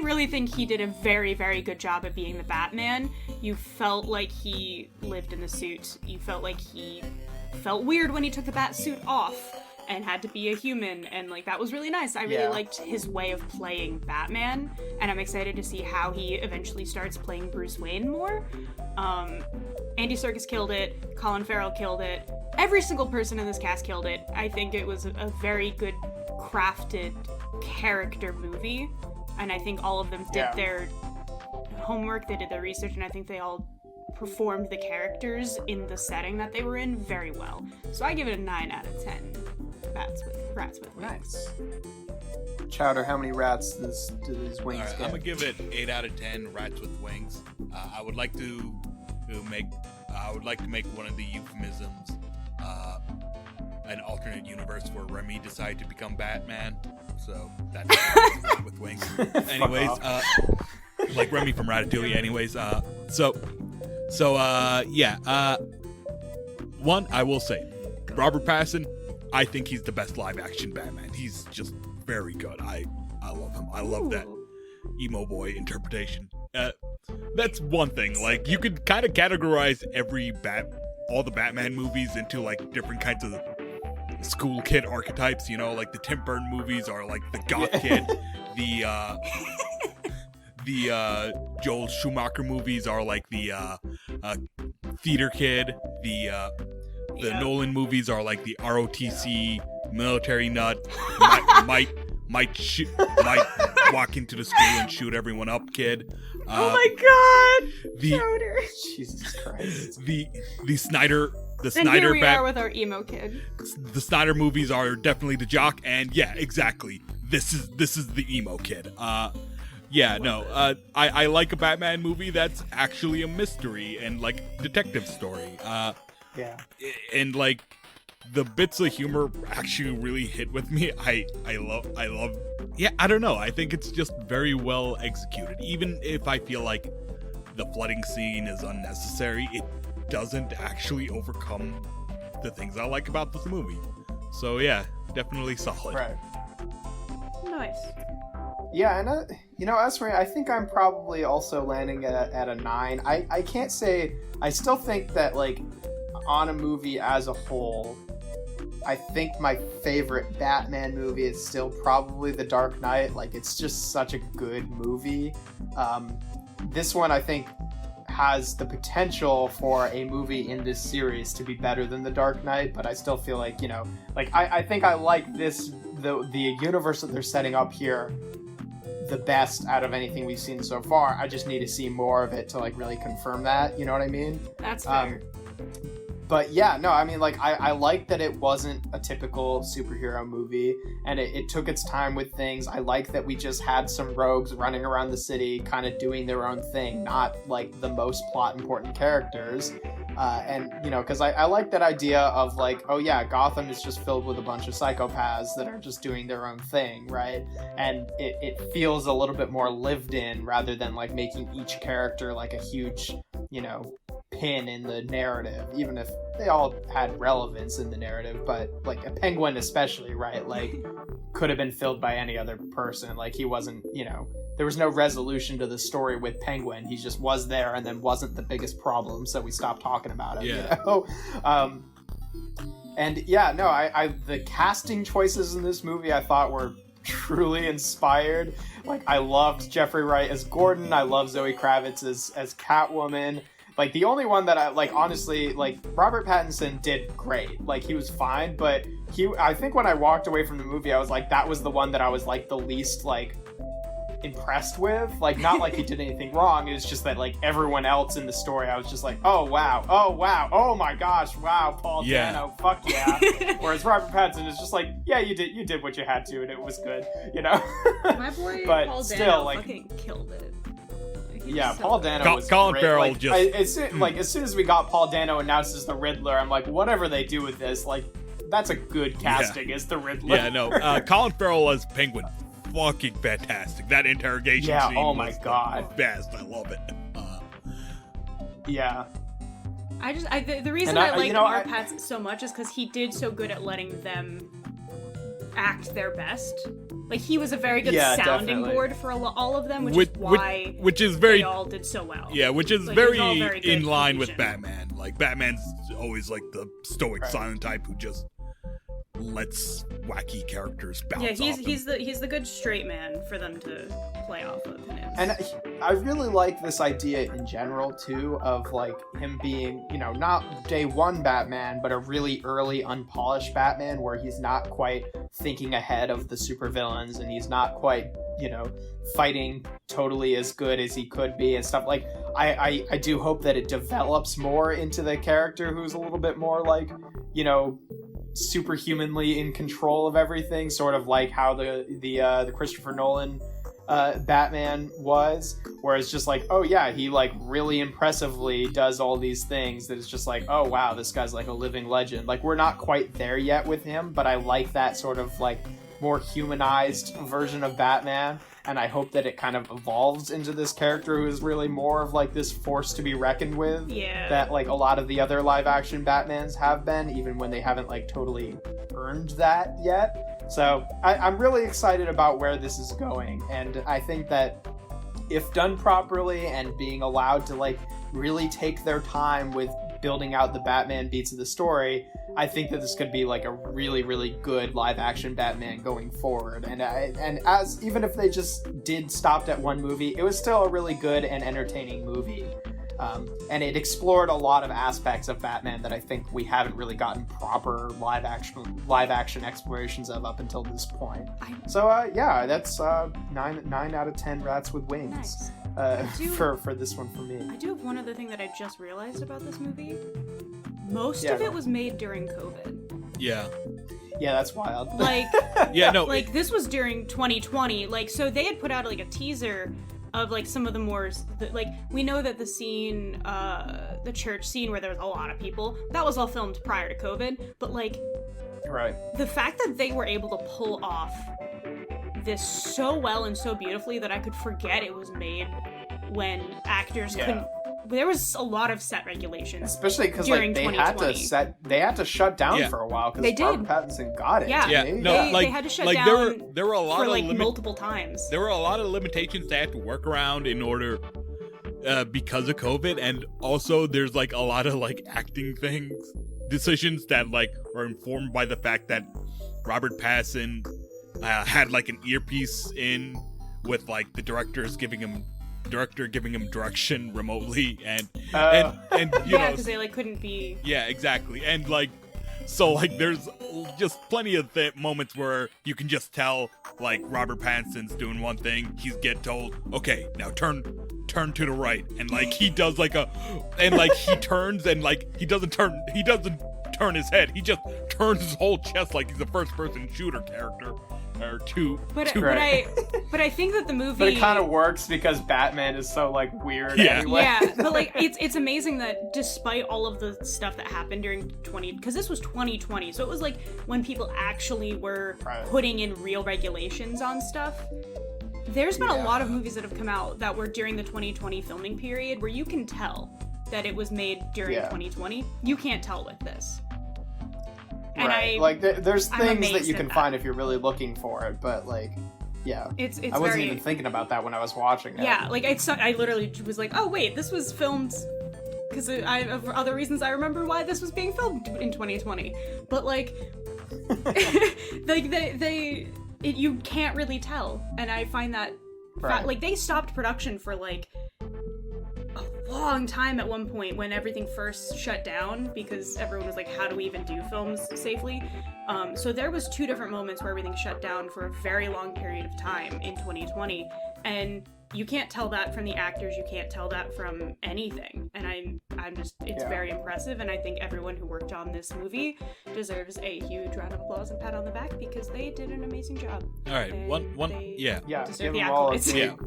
really think he did a very, very good job at being the Batman. You felt like he lived in the suit. You felt like he felt weird when he took the bat suit off. and had to be a human, and like that was really nice. I really liked his way of playing Batman, and I'm excited to see how he eventually starts playing Bruce Wayne more. Andy Serkis killed it, Colin Farrell killed it, every single person in this cast killed it. I think it was a very good crafted character movie, and I think all of them did their homework, they did their research, and I think they all performed the characters in the setting that they were in very well. So I give it a 9 out of 10 rats with wings. Nice. Chowder, how many rats do these wings get? I'm gonna give it 8 out of 10 rats with wings. I would like to make one of the euphemisms an alternate universe where Remy decided to become Batman. So that's rat with wings. Anyways, like Remy from Ratatouille. Anyways, one, I will say, Robert Pattinson, I think he's the best live action Batman. He's just very good. I love him. I love that emo boy interpretation. That's one thing. Like, you could kind of categorize all the Batman movies into like different kinds of school kid archetypes, you know, like the Tim Burton movies are like the goth kid, the Joel Schumacher movies are like the theater kid, the Nolan movies are like the ROTC military nut, might walk into the school and shoot everyone up kid. Oh my god! Chowder. Jesus Christ. Then The Snyder here we are with our emo kid. The Snyder movies are definitely the jock, and yeah, exactly. This is the emo kid. I like a Batman movie that's actually a mystery and like detective story. And like the bits of humor actually really hit with me. I love. Yeah, I don't know. I think it's just very well executed. Even if I feel like the flooding scene is unnecessary, it doesn't actually overcome the things I like about this movie. So yeah, definitely solid. Right. Nice. Yeah, and as for me, I think I'm probably also landing at a 9. I can't say. I still think that like on a movie as a whole, I think my favorite Batman movie is still probably The Dark Knight. Like, it's just such a good movie. This one, I think, has the potential for a movie in this series to be better than The Dark Knight, but I still feel like, I think I like this, the universe that they're setting up here the best out of anything we've seen so far. I just need to see more of it to, like, really confirm that, you know what I mean? That's fair. But yeah, no, I mean, like, I like that it wasn't a typical superhero movie, and it took its time with things. I like that we just had some rogues running around the city, kind of doing their own thing, not, like, the most plot-important characters. Because I like that idea of, like, oh yeah, Gotham is just filled with a bunch of psychopaths that are just doing their own thing, right? And it feels a little bit more lived in, rather than, like, making each character, like, a huge, pin in the narrative, even if they all had relevance in the narrative. But like a Penguin especially, right, like could have been filled by any other person. Like he wasn't, there was no resolution to the story with Penguin. He just was there and then wasn't the biggest problem, so we stopped talking about him. The casting choices in this movie I thought were truly inspired. Like, I loved Jeffrey Wright as Gordon. I love Zoe Kravitz as Catwoman. Like, the only one that I, like, honestly, like, Robert Pattinson did great. Like, he was fine, but I think when I walked away from the movie, I was like, that was the one that I was, like, the least, like, impressed with. Like, not like he did anything wrong. It was just that, like, everyone else in the story, I was just like, oh, wow, oh my gosh, wow, Paul Dano, fuck yeah. Whereas Robert Pattinson is just like, yeah, you did what you had to, and it was good, My boy but Paul still, Dano like, fucking killed it. Yeah, Paul Dano was Colin great. Farrell like, as soon as we got Paul Dano announced as the Riddler, I'm like, whatever they do with this, like, that's a good casting as the Riddler. Yeah, no, Colin Farrell as Penguin, fucking fantastic. That interrogation scene was the best. I love it. The reason I like Robert Pattinson so much is because he did so good at letting them act their best. Like, he was a very good sounding board for all of them, which is why they all did so well. Yeah, which is like, very in line with Batman. Like, Batman's always, like, the stoic, silent type who just lets wacky characters bounce Yeah, off he's the good straight man for them to play off of. And I really like this idea in general, too, of, like, him being, you know, not day one Batman, but a really early, unpolished Batman, where he's not quite thinking ahead of the supervillains, and he's not quite, you know, fighting totally as good as he could be and stuff. Like, I do hope that it develops more into the character who's a little bit more, like, you know, superhumanly in control of everything, sort of like how the Christopher Nolan Batman was, where it's just like, oh yeah, he like really impressively does all these things that it's just like, oh wow, this guy's like a living legend. Like, we're not quite there yet with him, but I like that sort of like more humanized version of Batman, and I hope that it kind of evolves into this character who is really more of like this force to be reckoned with, that like a lot of the other live action Batmans have been, even when they haven't like totally earned that yet. So I'm really excited about where this is going, and I think that if done properly and being allowed to like really take their time with building out the Batman beats of the story, I think that this could be like a really, really good live action Batman going forward. And as even if they just stopped at one movie, it was still a really good and entertaining movie. And it explored a lot of aspects of Batman that I think we haven't really gotten proper live action explorations of up until this point. So yeah, that's 9 out of 10 rats with wings. Nice. For this one for me. I do have one other thing that I just realized about this movie. Most of it was made during COVID. Yeah. Yeah, that's wild. Like, yeah, no. Like, this was during 2020. Like, so they had put out like a teaser of like some of the more, like, we know that the scene, the church scene where there was a lot of people, that was all filmed prior to COVID. But like, right, the fact that they were able to pull off this so well and so beautifully that I could forget it was made when actors couldn't. There was a lot of set regulations, especially because like they had to shut down for a while because Robert Pattinson got it. They had to shut down. There were a lot for of like multiple times. There were a lot of limitations they had to work around in order because of COVID, and also there's like a lot of like acting decisions that like are informed by the fact that Robert Pattinson had like an earpiece in with like the director giving him direction remotely and you know, because they like couldn't be. Yeah, exactly. And like, so like there's just plenty of moments where you can just tell like Robert Pattinson's doing one thing, he's get told, okay, now turn to the right, and like he does like and like he turns and like he doesn't turn his head, he just turns his whole chest like he's a first person shooter character. Or two. But I think that the movie. But it kind of works because Batman is so like weird. Anyway. Yeah, but like it's amazing that despite all of the stuff that happened during because this was 2020, so it was like when people actually were putting in real regulations on stuff. There's been a lot of movies that have come out that were during the 2020 filming period where you can tell that it was made during 2020. You can't tell with this. And there's things that you can find if you're really looking for it, but like, it's I wasn't even thinking about that when I was watching it. Yeah, like I literally was like, oh wait, this was filmed because for other reasons I remember why this was being filmed in 2020. But like, like you can't really tell, and I find that like they stopped production for like a long time at one point when everything first shut down because everyone was like, how do we even do films safely? So there was 2 different moments where everything shut down for a very long period of time in 2020, and you can't tell that from the actors, you can't tell that from anything, and I'm just, it's very impressive, and I think everyone who worked on this movie deserves a huge round of applause and pat on the back because they did an amazing job. All right, one give them all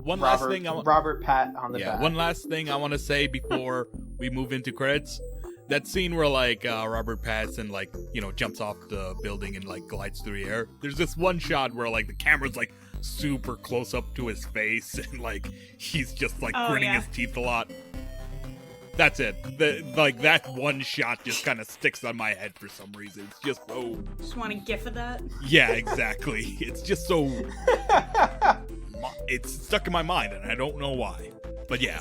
one last thing Robert pat on the back. One last thing I want to say before we move into credits. That scene where like Robert Pattinson like, you know, jumps off the building and like glides through the air. There's this one shot where like the camera's like super close up to his face and like he's just like gritting his teeth a lot. That's it. Like that one shot just kind of sticks on my head for some reason. It's just Just want a gif of that? Yeah, exactly. It's just so it's stuck in my mind and I don't know why. But yeah.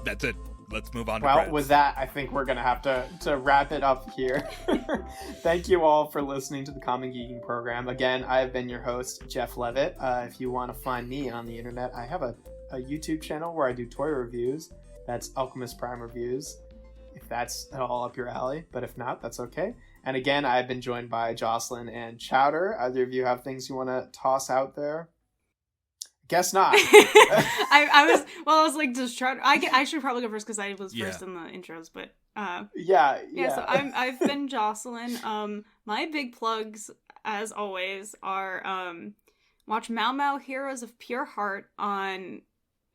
That's it. let's move on to Well, credits. with that, I think we're going to have to wrap it up here. Thank you all for listening to the Common Geeking Program. Again, I've been your host, Jeff Leavitt. If you want to find me on the internet, I have a YouTube channel where I do toy reviews. That's Alchemist Prime Reviews, if that's at all up your alley. But if not, that's okay. And again, I've been joined by Jocelyn and Chowder. Either of you have things you want to toss out there? Guess not. I was like, just try. I should probably go first because I was first in the intros, but yeah. So I've been Jocelyn. My big plugs, as always, are watch Mau Mau Heroes of Pure Heart on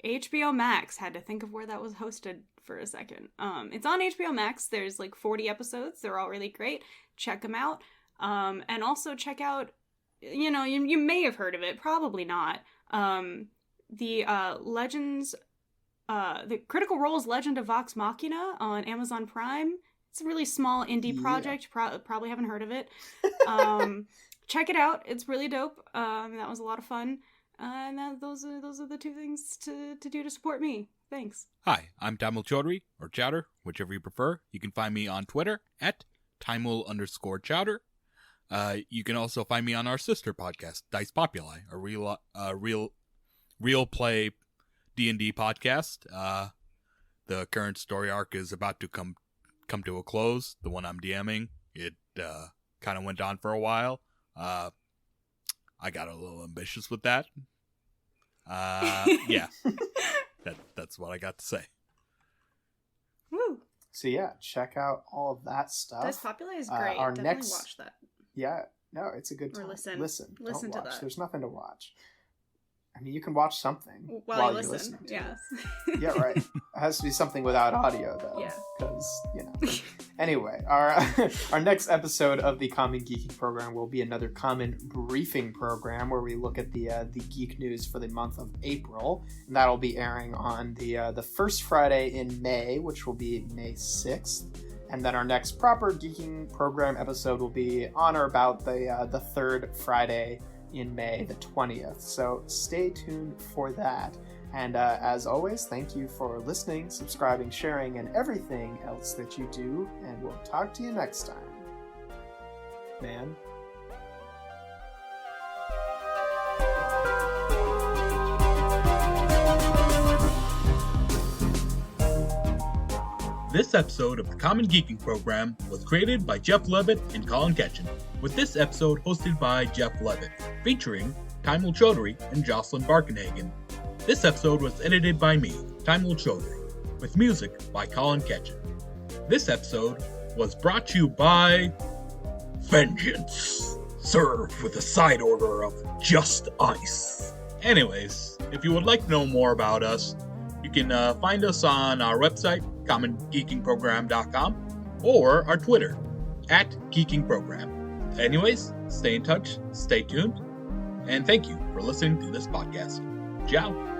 HBO Max. Had to think of where that was hosted for a second. It's on HBO Max. There's like 40 episodes. They're all really great. Check them out. And also check out, you may have heard of it, probably not. The Legends, the Critical Role's Legend of Vox Machina on Amazon Prime. It's a really small indie project. Probably haven't heard of it. Check it out. It's really dope. That was a lot of fun. And those are the two things to do to support me. Thanks. Hi, I'm Taeemul Chowdhury, or Chowder, whichever you prefer. You can find me on Twitter at Taeemul_Chowder. You can also find me on our sister podcast, Dice Populi, a real play D&D podcast. The current story arc is about to come to a close. The one I'm DMing, it kind of went on for a while. I got a little ambitious with that. Yeah, that's what I got to say. Woo! So yeah, check out all of that stuff. Dice Populi is great. Definitely watch that. Yeah, no, it's a good time. Or listen Don't to watch. that. There's nothing to watch. I mean, you can watch something while you you're listen. listening to Yes. it. Yeah, right. It has to be something without audio, though. Yeah. Because, Anyway, our next episode of the Common Geeking Program will be another Common Briefing Program where we look at the geek news for the month of April. And that'll be airing on the first Friday in May, which will be May 6th. And then our next proper Geeking Program episode will be on or about the third Friday in May, the 20th. So stay tuned for that. And as always, thank you for listening, subscribing, sharing, and everything else that you do. And we'll talk to you next time. Man. This episode of the Common Geeking Program was created by Jeff Leavitt and Colin Ketchen, with this episode hosted by Jeff Leavitt, featuring Taeemul Chowdhury and Jocelyn Barkenhagen. This episode was edited by me, Taeemul Chowdhury, with music by Colin Ketchen. This episode was brought to you by Vengeance, served with a side order of just ice. Anyways, if you would like to know more about us, you can find us on our website, commongeekingprogram.com, or our Twitter, @geekingprogram. Anyways, stay in touch, stay tuned, and thank you for listening to this podcast. Ciao.